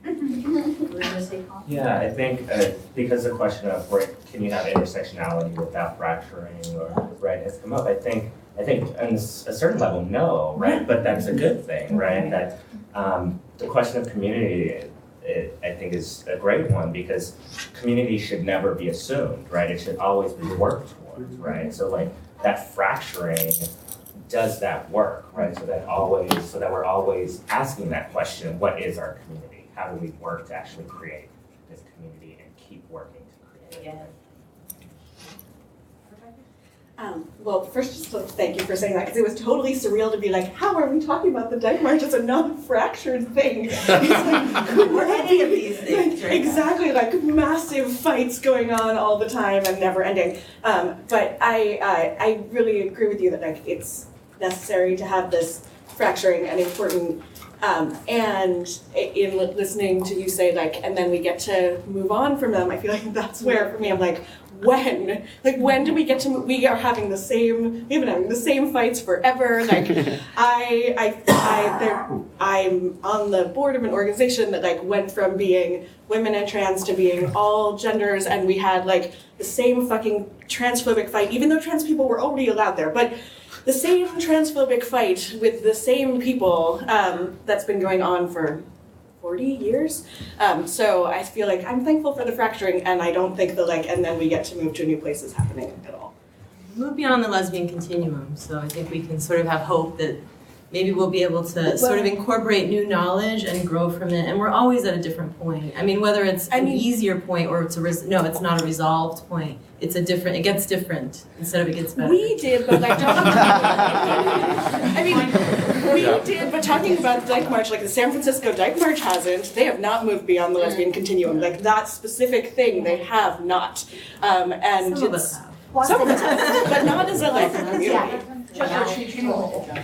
around. Yeah, I think because the question of where can you have intersectionality without fracturing, or right, has come up. I think on a certain level, no, right? But that's a good thing, right? That the question of community, I think, is a great one, because community should never be assumed, right? It should always be worked towards, right? So like that fracturing, does that work, right? So that we're always asking that question: what is our community? How do we work to actually create this community and keep working to create it? Well, first, just thank you for saying that, because it was totally surreal to be like, how are we talking about the dyke march as a non-fractured thing? It's like, or any of these things, right? Exactly, like massive fights going on all the time and never ending. But I really agree with you that, like, it's necessary to have this fracturing and important. And in listening to you say, like, and then we get to move on from them, I feel like that's where, for me, I'm like, when do we get to, we are having the same, we've been having the same fights forever. Like, I'm on the board of an organization that, like, went from being women and trans to being all genders, and we had, like, the same fucking transphobic fight, even though trans people were already allowed there, but the same transphobic fight with the same people that's been going on for 40 years. So I feel like I'm thankful for the fracturing, and I don't think the, like, and then we get to move to new places happening at all. Move beyond the lesbian continuum, so I think we can sort of have hope that maybe we'll be able to sort of incorporate new knowledge and grow from it. And we're always at a different point. I mean, whether it's an easier point or it's no, it's not a resolved point. It's a different, it gets different instead of it gets better. We did, but like, talking about the Dyke March, like the San Francisco Dyke March hasn't, they have not moved beyond the lesbian continuum. Like, that specific thing, they have not. And some of us have. Some of us have, but not as a, like, community.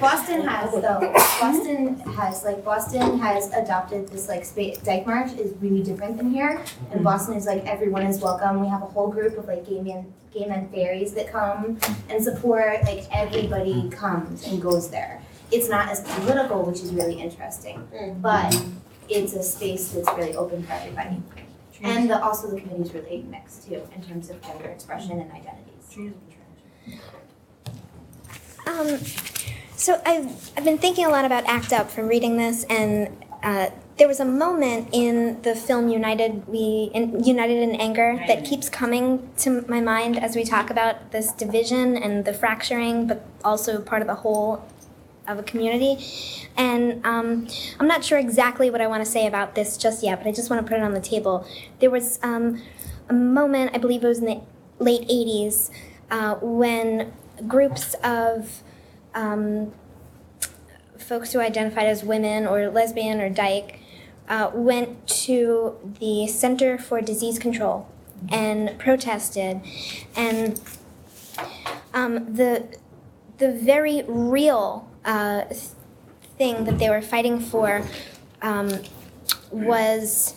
Boston has, though. Boston has adopted this, like, Dyke March is really different than here. And Boston is like, everyone is welcome. We have a whole group of, like, gay men fairies that come and support. Like, everybody comes and goes there. It's not as political, which is really interesting. But it's a space that's really open for everybody. And also the community is really mixed, too, in terms of gender expression and identities. So I've been thinking a lot about ACT UP from reading this, and there was a moment in the film United in Anger that keeps coming to my mind as we talk about this division and the fracturing, but also part of the whole of a community. And I'm not sure exactly what I want to say about this just yet, but I just want to put it on the table. There was a moment, I believe it was in the late 80s, when groups of folks who identified as women or lesbian or dyke went to the Center for Disease Control and protested. And the very real thing that they were fighting for was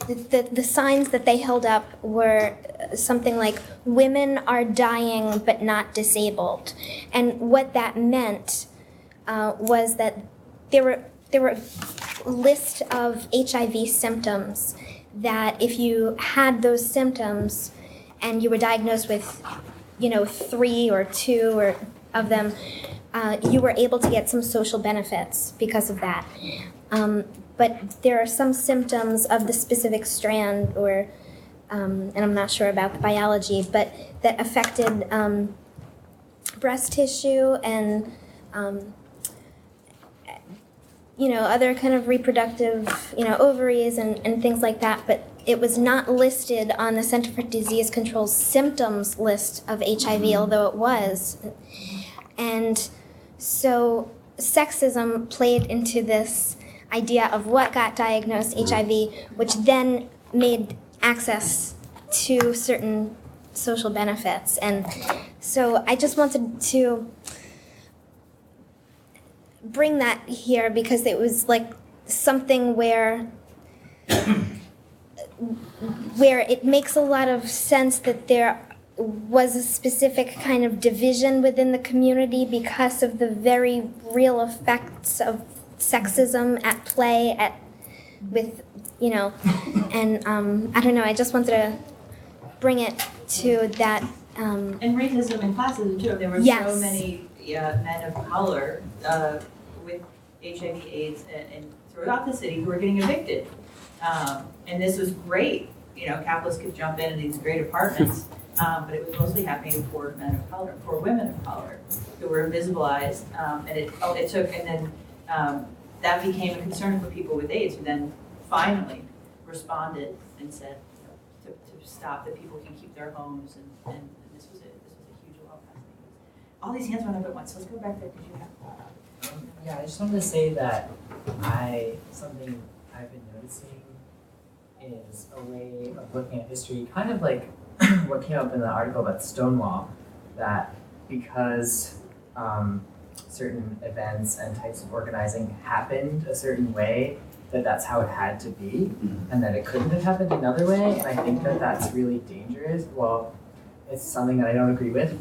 the signs that they held up were something like, women are dying but not disabled. And what that meant was that there were a list of HIV symptoms that if you had those symptoms and you were diagnosed with, 3 or 2 or of them, you were able to get some social benefits because of that. But there are some symptoms of the specific strand, or and I'm not sure about the biology, but that affected breast tissue and other kind of reproductive, ovaries and things like that. But it was not listed on the Center for Disease Control's symptoms list of HIV, although it was. And so sexism played into this idea of what got diagnosed HIV, which then made access to certain social benefits. And so I just wanted to bring that here because it was like something where it makes a lot of sense that there was a specific kind of division within the community because of the very real effects of sexism at play and I don't know, I just wanted to bring it to that. And racism and classism too. There were so many men of color with HIV/AIDS and throughout the city who were getting evicted. And this was great. Capitalists could jump in these great apartments, but it was mostly happening for men of color, for women of color who were invisibilized. That became a concern for people with AIDS, who then finally responded and said to stop, that people can keep their homes, and this was a huge law passing. All these hands went up at once. Let's go back there because you have. Yeah, I just wanted to say that something I've been noticing is a way of looking at history, kind of like what came up in the article about Stonewall, that because certain events and types of organizing happened a certain way, that's how it had to be, and that it couldn't have happened another way. And I think that that's really dangerous. Well, it's something that I don't agree with,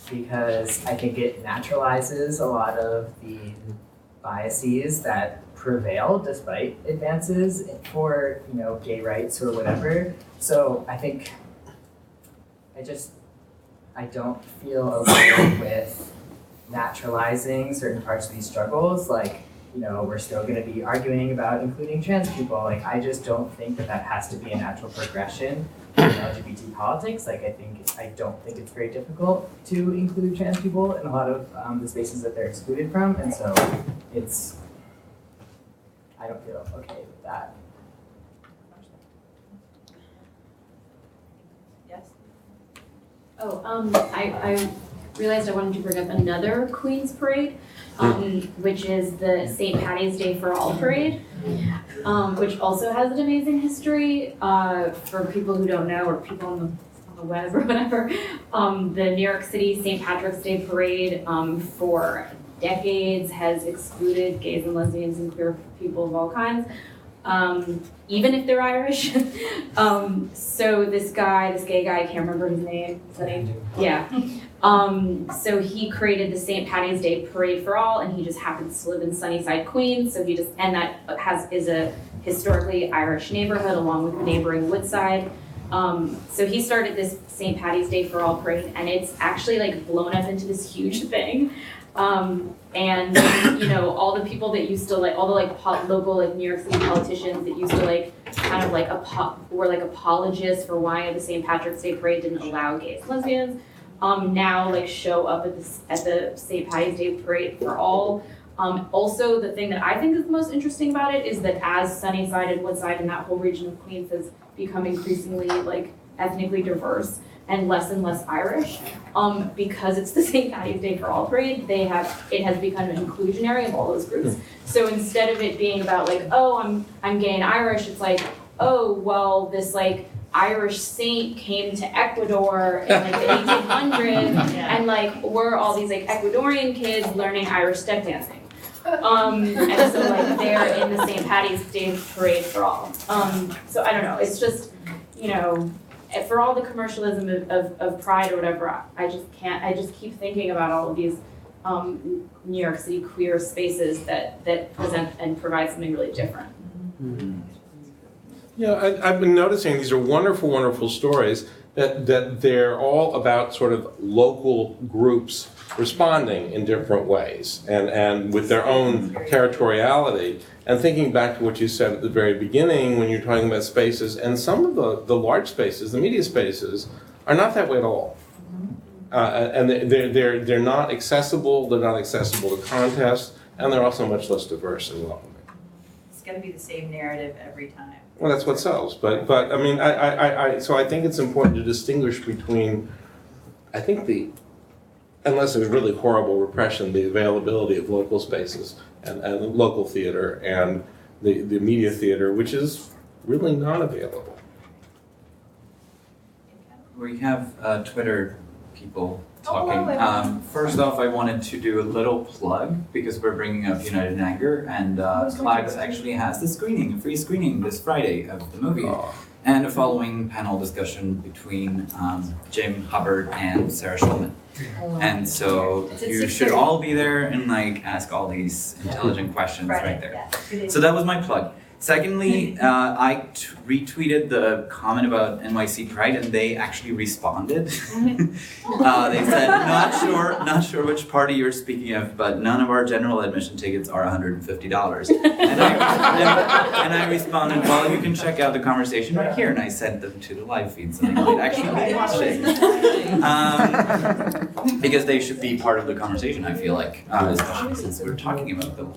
because I think it naturalizes a lot of the biases that prevail despite advances for gay rights or whatever. So I think I don't feel okay with naturalizing certain parts of these struggles. Like, we're still going to be arguing about including trans people. Like, I just don't think that has to be a natural progression in LGBT politics. Like, I don't think it's very difficult to include trans people in a lot of the spaces that they're excluded from. And so I don't feel okay with that. Yes? I realized I wanted to bring up another Queen's Parade, which is the St. Patty's Day for All Parade, which also has an amazing history. For people who don't know, or people on the web or whatever, the New York City St. Patrick's Day Parade for decades has excluded gays and lesbians and queer people of all kinds, even if they're Irish. So this gay guy, I can't remember his name. Is that name? Yeah. So he created the St. Patty's Day Parade for All, and he just happens to live in Sunnyside, Queens. So is a historically Irish neighborhood along with neighboring Woodside. So he started this St. Patty's Day for All parade, and it's actually like blown up into this huge thing. And all the people that used to all the local New York City politicians that used to kind of were apologists for why the St. Patrick's Day parade didn't allow gays and lesbians, now show up at the St. Patty's Day parade for all. Also, the thing that I think is the most interesting about it is that as Sunnyside and Woodside and that whole region of Queens has become increasingly ethnically diverse and less Irish, because it's the St. Patty's Day for All parade, it has become inclusionary of all those groups. So instead of it being about I'm gay and Irish, it's this Irish saint came to Ecuador in the 1800s, and we're all these Ecuadorian kids learning Irish step dancing. And so they're in the St. Patty's Day parade for all. So I don't know, it's just, for all the commercialism of pride or whatever, I just keep thinking about all of these New York City queer spaces that present and provide something really different. Yeah, I've been noticing these are wonderful, wonderful stories that they're all about sort of local groups responding in different ways and with their own territoriality. And thinking back to what you said at the very beginning when you're talking about spaces, and some of the large spaces, the media spaces, are not that way at all. And they're not accessible, they're not accessible to contest, and they're also much less diverse and welcoming. It's going to be the same narrative every time. Well, that's what sells. But I mean, so I think it's important to distinguish between, I think unless there's really horrible repression, the availability of local spaces and local theater and the media theater, which is really not available. We have Twitter people talking. First off, I wanted to do a little plug because we're bringing up United in Anger, and CLAGS actually has a free screening this Friday of the movie, and a following panel discussion between Jim Hubbard and Sarah Schulman. And so you should all be there and like ask all these intelligent questions right there. So that was my plug. Secondly, I retweeted the comment about NYC Pride, and they actually responded. They said, not sure which party you're speaking of, but none of our general admission tickets are $150. And I responded, well, you can check out the conversation right here. And I sent them to the live feed, so they might actually be watching. Because they should be part of the conversation, I feel like, especially since we're talking about them.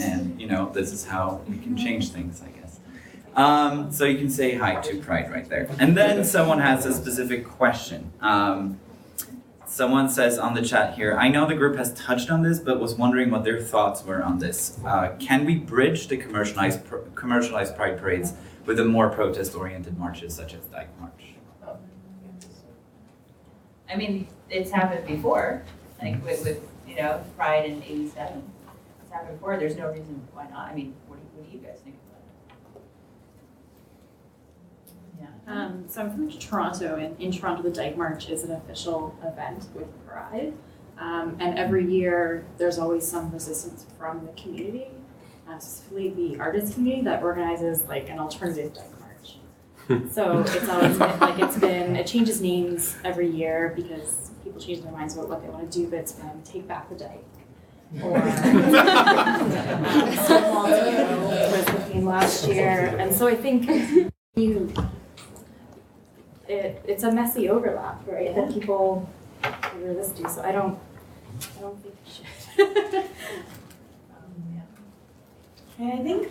And, you know, this is how we can change things, I guess. So you can say hi to Pride right there. And then someone has a specific question. Someone says on the chat here, I know the group has touched on this, but was wondering what their thoughts were on this. Can we bridge the commercialized Pride parades with the more protest-oriented marches such as Dyke March? I mean, it's happened before, like with you know, Pride in '87. It's happened before. There's no reason why not. I mean, what do you guys think about it? So I'm from Toronto, and in Toronto, the Dyke March is an official event with Pride. And every year, there's always some resistance from the community, specifically the artist community that organizes like an alternative Dyke March. So it's always been, it changes names every year because people change their minds about what they want to do, but it's been Take Back the Dyke. Or Stonewall was the theme last year. And so I think it's a messy overlap, right? That people resist to. So I don't think we should. And I think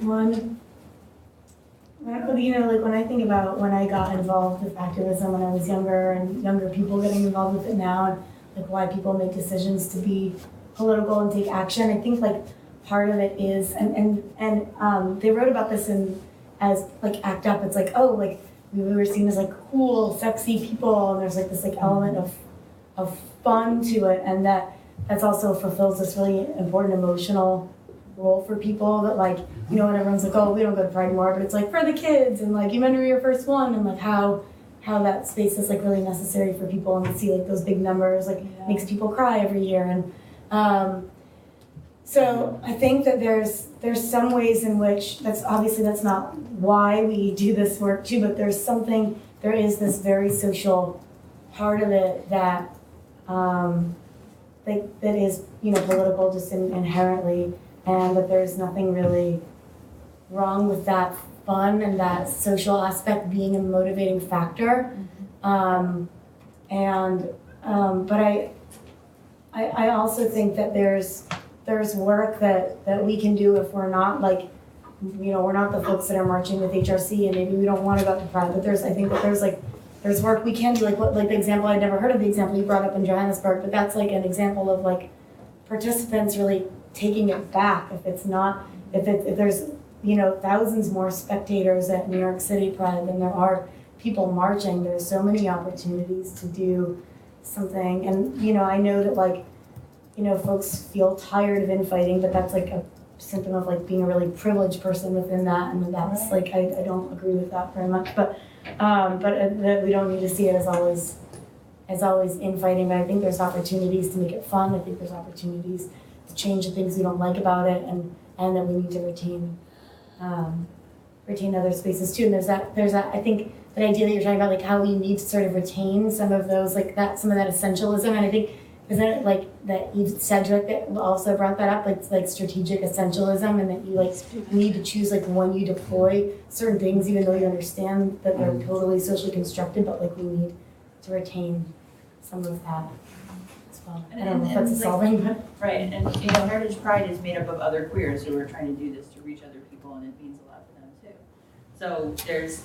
you know, like when I think about when I got involved with activism when I was younger, and younger people getting involved with it now, and like why people make decisions to be political and take action, I think like part of it is, and they wrote about this as like ACT UP. It's like, oh, like we were seen as like cool, sexy people, and there's like this like element of fun to it, and that's also fulfills this really important emotional role for people that like, you know, when everyone's like, oh, we don't go to Pride anymore, but it's like for the kids, and like you remember your first one, and like how that space is like really necessary for people, and to see like those big numbers like makes people cry every year. And so I think that there's some ways in which that's not why we do this work too, but there is this very social part of it that that is, you know, political just inherently, and that there's nothing really wrong with that fun and that social aspect being a motivating factor. But I also think that there's work that we can do if we're not like, you know, we're not the folks that are marching with HRC, and maybe we don't want to go to Pride, but I think that there's work we can do, like the example, I'd never heard of the example you brought up in Johannesburg, but that's like an example of like participants really taking it back. If there's, you know, thousands more spectators at New York City Pride than there are people marching, there's so many opportunities to do something. And, you know, I know that like, you know, folks feel tired of infighting, but that's like a symptom of like being a really privileged person within that, and that's like, I don't agree with that very much, but that we don't need to see it as always infighting. But I think there's opportunities to make it fun. I think there's opportunities to change the things we don't like about it, and that we need to retain retain other spaces too. And there's that I think that idea that you're talking about, like how we need to sort of retain some of those, like that, some of that essentialism. And I think, isn't it like that Eve Sedgwick that also brought that up, like strategic essentialism, and that you like need to choose like when you deploy certain things, even though you understand that they're totally socially constructed, but like we need to retain some of that as well. I don't know if that's solving, but right. And you know, Heritage Pride is made up of other queers who are trying to do this to reach other people, and it means a lot to them too. So there is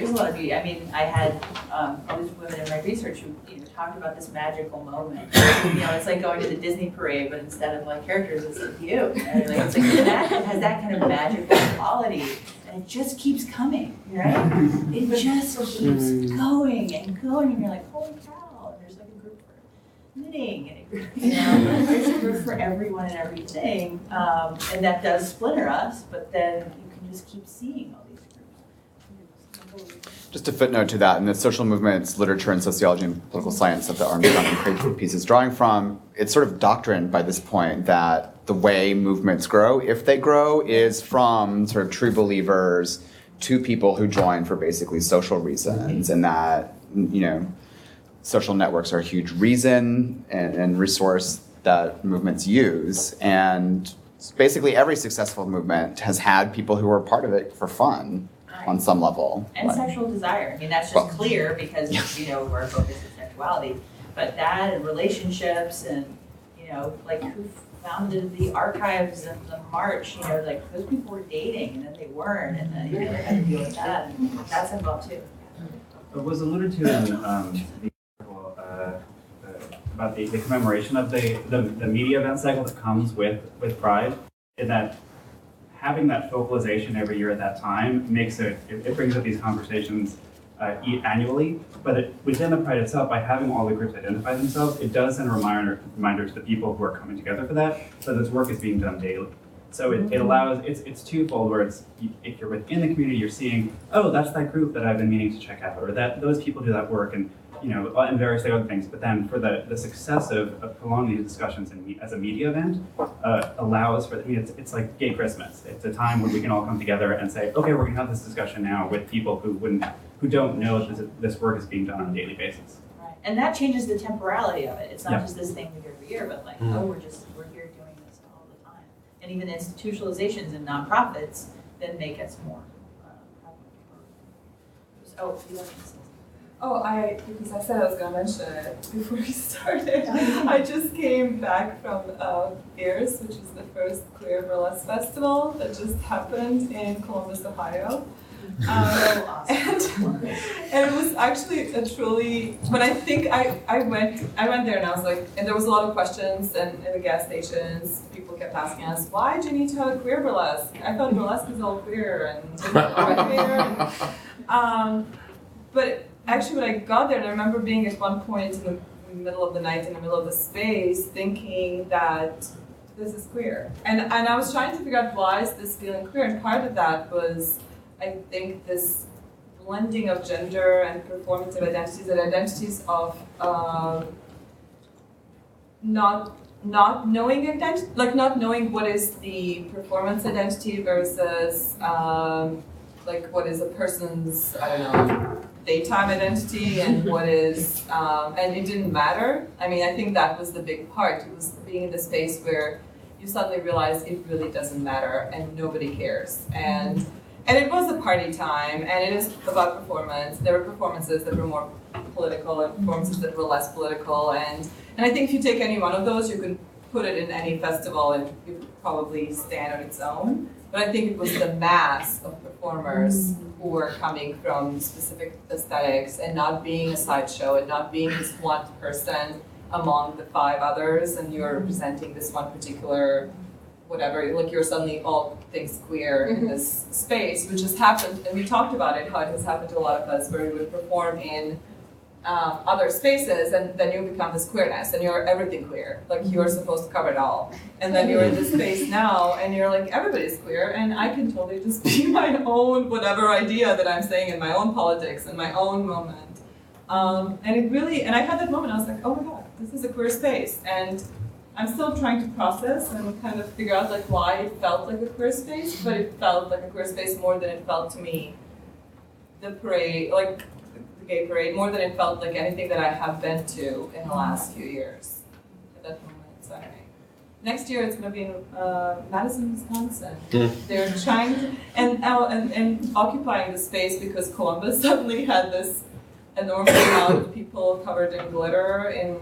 a lot of beauty. I mean, I had all these women in my research who talked about this magical moment. It's like going to the Disney parade, but instead of like characters, it's like you. And like, it's like it has that kind of magical quality, and it just keeps coming, right? It just keeps going and going, and you're like, holy cow! And there's like a group for knitting, and a group, there's a group for everyone and everything, and that does splinter us. But then you can just keep seeing all these. Just a footnote to that, in the social movements, literature and sociology and political science that the Armstrong and Craig piece is drawing from, it's sort of doctrined by this point that the way movements grow, if they grow, is from sort of true believers to people who join for basically social reasons, and that, social networks are a huge reason and resource that movements use. And basically every successful movement has had people who are part of it for fun. On some level. And sexual desire. I mean, that's just clear because, our focus is sexuality. But that and relationships and, like who founded the archives and the march, like those people were dating and then they weren't. And then, they had to deal with that. And that's involved too. It was alluded to in the article about the commemoration of the media event cycle that comes with Pride, in that having that focalization every year at that time makes it brings up these conversations annually, but within the Pride itself, by having all the groups identify themselves, it does send a reminder to the people who are coming together for that, so this work is being done daily. So it allows, it's twofold, where it's, if you're within the community, you're seeing, oh, that's that group that I've been meaning to check out, or that those people do that work, and and various other things. But then for the success of prolonging these discussions as a media event allows for, it's like gay Christmas. It's a time when we can all come together and say, okay, we're gonna have this discussion now with people who don't know this work is being done on a daily basis. Right. And that changes the temporality of it. It's not just this thing we do every year, but like, oh, we're here doing this all the time. And even institutionalizations and nonprofits then make us more prevalent. You want to say? Because I said I was going to mention it before we started. I just came back from Fierce, which is the first queer burlesque festival that just happened in Columbus, Ohio. And it was actually a truly, but I think I went there and I was like, and there was a lot of questions, and in the gas stations, people kept asking us, why do you need to have a queer burlesque? I thought burlesque is all queer and queer. But actually, when I got there, and I remember being at one point in the middle of the night, in the middle of the space, thinking that this is queer. And I was trying to figure out why is this feeling queer, and part of that was, I think, this blending of gender and performative identities, and identities of not knowing identity, like not knowing what is the performance identity versus like what is a person's, I don't know, daytime identity, and what is, and it didn't matter. I mean, I think that was the big part. It was being in the space where you suddenly realize it really doesn't matter and nobody cares. And it was a party time, and it is about performance. There were performances that were more political and performances that were less political. And I think if you take any one of those, you can put it in any festival and it would probably stand on its own. But I think it was the mass of performers who were coming from specific aesthetics and not being a sideshow and not being this one person among the five others, and you're representing this one particular whatever, like you're suddenly all things queer in this space, which has happened, and we talked about it, how it has happened to a lot of us, where we would perform in other spaces, and then you become this queerness, and you're everything queer, like you're supposed to cover it all. And then you're in this space now, and you're like, everybody's queer, and I can totally just be my own whatever idea that I'm saying in my own politics, in my own moment. And it really, and I had that moment, I was like, oh my God, this is a queer space. And I'm still trying to process and kind of figure out like why it felt like a queer space, but it felt like a queer space more than it felt to me. The parade, like the gay parade, more than it felt like anything that I have been to in the last few years. At that moment, so next year it's going to be in Madison, Wisconsin. They're trying to, and occupying the space because Columbus suddenly had this enormous amount of people covered in glitter in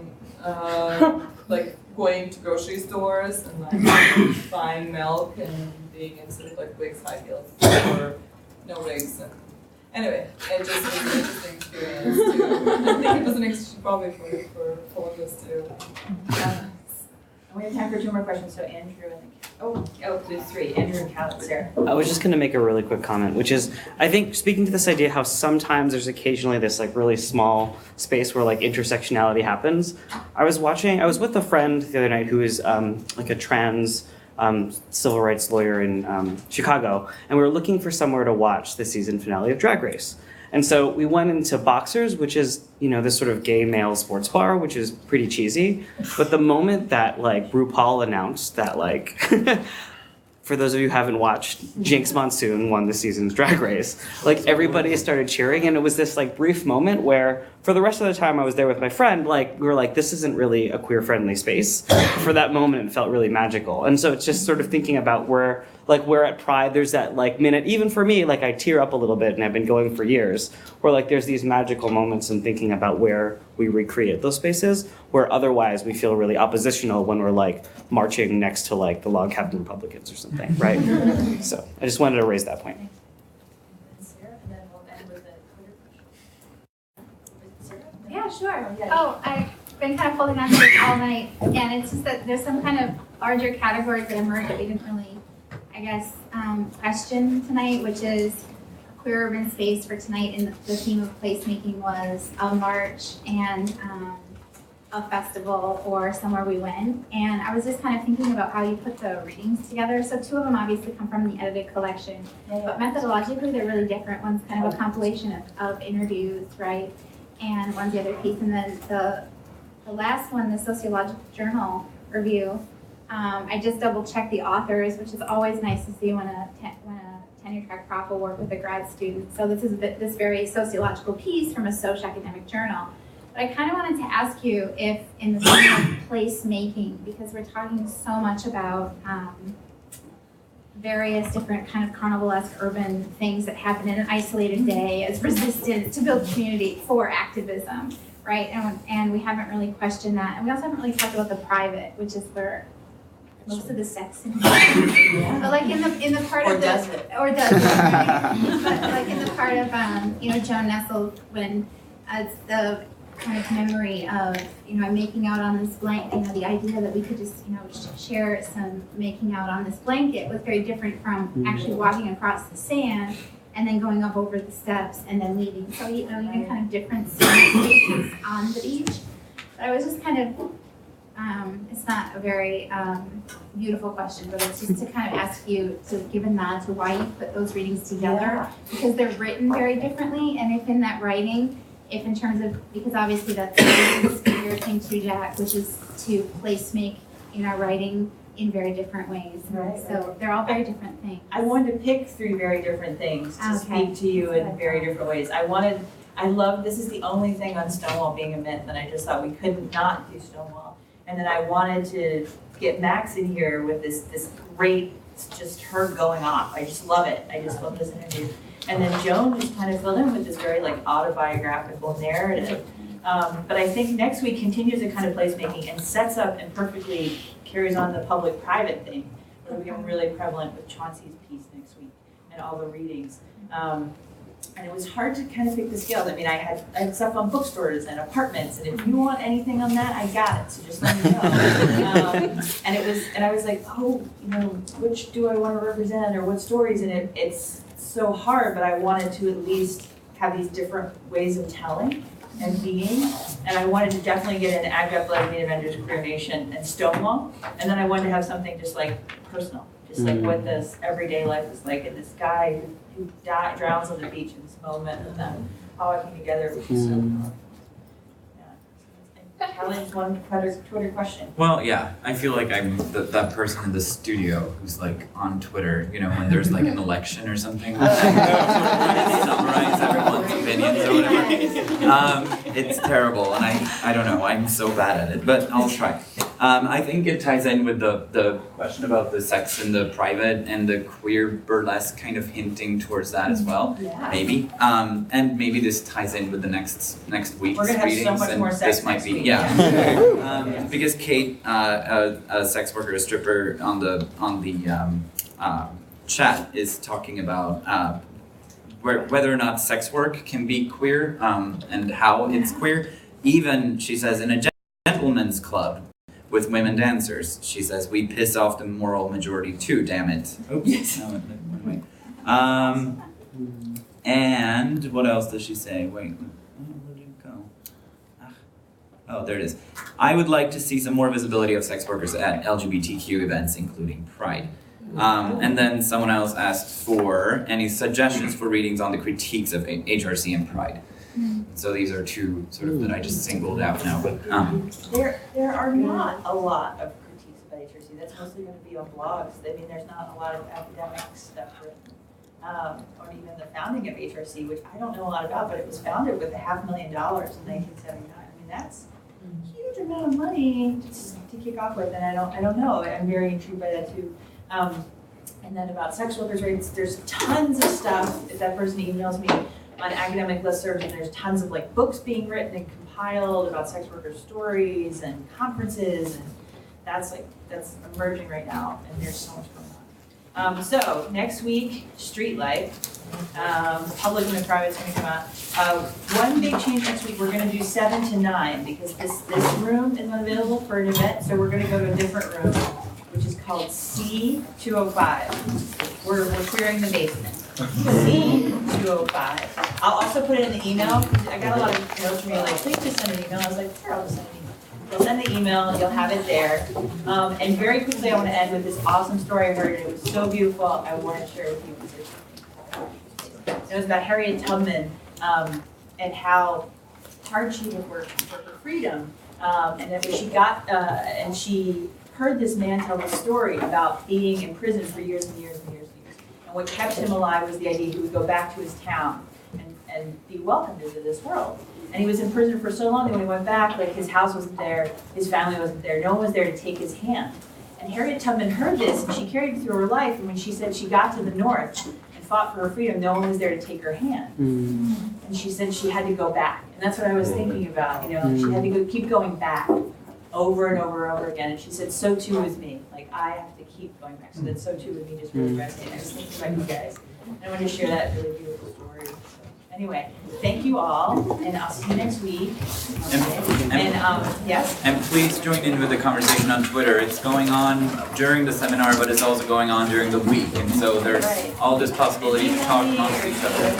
like going to grocery stores and like buying milk and being in sort of like wigs, high heels, or no wigs. And anyway, it just was an interesting experience too. I think it was an probably for Columbus too. We have time for 2 more questions, so Andrew and please 3. Andrew and Cal and Sarah. I was just going to make a really quick comment, which is, I think, speaking to this idea how sometimes there's occasionally this like really small space where like intersectionality happens. I was with a friend the other night who is like a trans civil rights lawyer in Chicago, and we were looking for somewhere to watch the season finale of Drag Race. And so we went into Boxers, which is, this sort of gay male sports bar, which is pretty cheesy. But the moment that like RuPaul announced that like, for those of you who haven't watched, Jinx Monsoon won this season's Drag Race, like everybody started cheering, and it was this like brief moment where for the rest of the time I was there with my friend, like we were like, this isn't really a queer friendly space. For that moment it felt really magical. And so it's just sort of thinking about where at Pride there's that like minute, even for me, like I tear up a little bit, and I've been going for years, where like there's these magical moments in thinking about where we recreate those spaces, where otherwise we feel really oppositional when we're like marching next to like the log cabin Republicans or something, right? So I just wanted to raise that point. Yeah, sure. Oh, I've been kind of holding on to this all night, and it's just that there's some kind of larger categories that emerge that we didn't really, I guess, question tonight, which is queer urban space for tonight, and the theme of placemaking was a march and a festival or somewhere we went. And I was just kind of thinking about how you put the readings together. So 2 of them obviously come from the edited collection, but methodologically they're really different. One's kind of a compilation of interviews, right? And one's the other piece. And then the last one, the sociological journal review, I just double checked the authors, which is always nice to see when a tenure track prof will work with a grad student. So this is this very sociological piece from a socio-academic journal. But I kind of wanted to ask you if in the theme of placemaking, because we're talking so much about various different kind of carnivalesque urban things that happen in an isolated day as resistance to build community for activism, right? And we haven't really questioned that. And we also haven't really talked about the private, which is where most of the sex in but like in the part of does the it? Or does it, right? But like in the part of Joan Nestle, when it's the kind of memory of I'm making out on this blanket, the idea that we could just share some making out on this blanket was very different from actually walking across the sand and then going up over the steps and then leaving. So even kind of different spaces on the beach. But I was just kind of it's not a very beautiful question, but it's just to kind of ask you to give a nod to why you put those readings together, because they're written very differently, and if in that writing, if in terms of, because obviously that's your thing too, Jack, which is to place make in our writing in very different ways. Right. So they're all very different things. I wanted to pick 3 very different things to speak to you in very different ways. I love, this is the only thing on Stonewall being a myth, and I just thought we couldn't not do Stonewall. And then I wanted to get Max in here with this great, just her going off. I just love it. I just love this interview. And then Joan just kind of filled in with this very like autobiographical narrative. But I think next week continues the kind of placemaking and sets up and perfectly carries on the public-private thing. It'll become really prevalent with Chauncey's piece next week and all the readings. And it was hard to kind of pick the scales. I mean, I had stuff on bookstores and apartments, and if you want anything on that, I got it. So just let me know. And I was like, which do I want to represent, or what stories? And it's so hard, but I wanted to at least have these different ways of telling and being. And I wanted to definitely get an AgRep, Lesbian Avengers, Queer Nation, and Stonewall. And then I wanted to have something just like personal, just like what this everyday life is like, and this guy who drowns on the beach in this moment, and then how I came together, which is so hard. Yeah. Helen's one Twitter question. Well, yeah, I feel like I'm that person in the studio who's like on Twitter, you know, when there's like an election or something. Summarize everyone's opinions or whatever. It's terrible, and I don't know, I'm so bad at it, but I'll try. I think it ties in with the question about the sex in the private and the queer burlesque kind of hinting towards that as well, maybe. And maybe this ties in with the next week's We're gonna have readings, so much and more sex this might next be, week. yeah. Because Kate, a sex worker, a stripper on the chat is talking about whether or not sex work can be queer, and how it's queer. Even, she says, in a gentleman's club with women dancers, she says, we piss off the moral majority too, damn it. Oops. No, it went away. And what else does she say? Wait, where did it go? Oh, there it is. I would like to see some more visibility of sex workers at LGBTQ events, including Pride. And then someone else asked for any suggestions for readings on the critiques of HRC and Pride. So these are two sort of that I just singled out now. But There are not a lot of critiques of HRC. That's mostly going to be on blogs. I mean, there's not a lot of academic stuff written. Or even the founding of HRC, which I don't know a lot about, but it was founded with $500,000 in 1979. I mean, that's a huge amount of money to kick off with, and I don't know. I'm very intrigued by that too. And then about sex workers' rights, there's tons of stuff. If that person emails me on academic listservs, and there's tons of like books being written and compiled about sex workers' stories and conferences, and that's emerging right now, and there's so much going on. So next week, Street Life, public and the private is going to come out. One big change next week, we're going to do 7 to 9 because this room is unavailable for an event, so we're going to go to a different room, which is called C205. We're clearing the basement. C205. I'll also put it in the email. I got a lot of notes from you like, please just send an email. I was like, sure, I'll just send an email. You'll send the email, you'll have it there. And very quickly, I want to end with this awesome story I heard. It was so beautiful. I want to share it with you. It was about Harriet Tubman and how hard she had worked for her freedom. And that when she got, and she heard this man tell this story about being in prison for years and years and years and years. And what kept him alive was the idea he would go back to his town and be welcomed into this world. And he was in prison for so long that when he went back, like his house wasn't there, his family wasn't there, no one was there to take his hand. And Harriet Tubman heard this and she carried it through her life. And when she said she got to the North and fought for her freedom, no one was there to take her hand. And she said she had to go back. And that's what I was thinking about, you know, like she had to keep going back over and over and over again. And she said, so too is me. Like I have to keep going back. So that so too with me just really resonated. I was thinking about you guys. And I wanted to share that really beautiful story. Anyway, thank you all, and I'll see you next week. And yes? And please join in with the conversation on Twitter. It's going on during the seminar, but it's also going on during the week. And so there's all this possibility to talk amongst each other.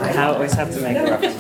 I always have to make a reference.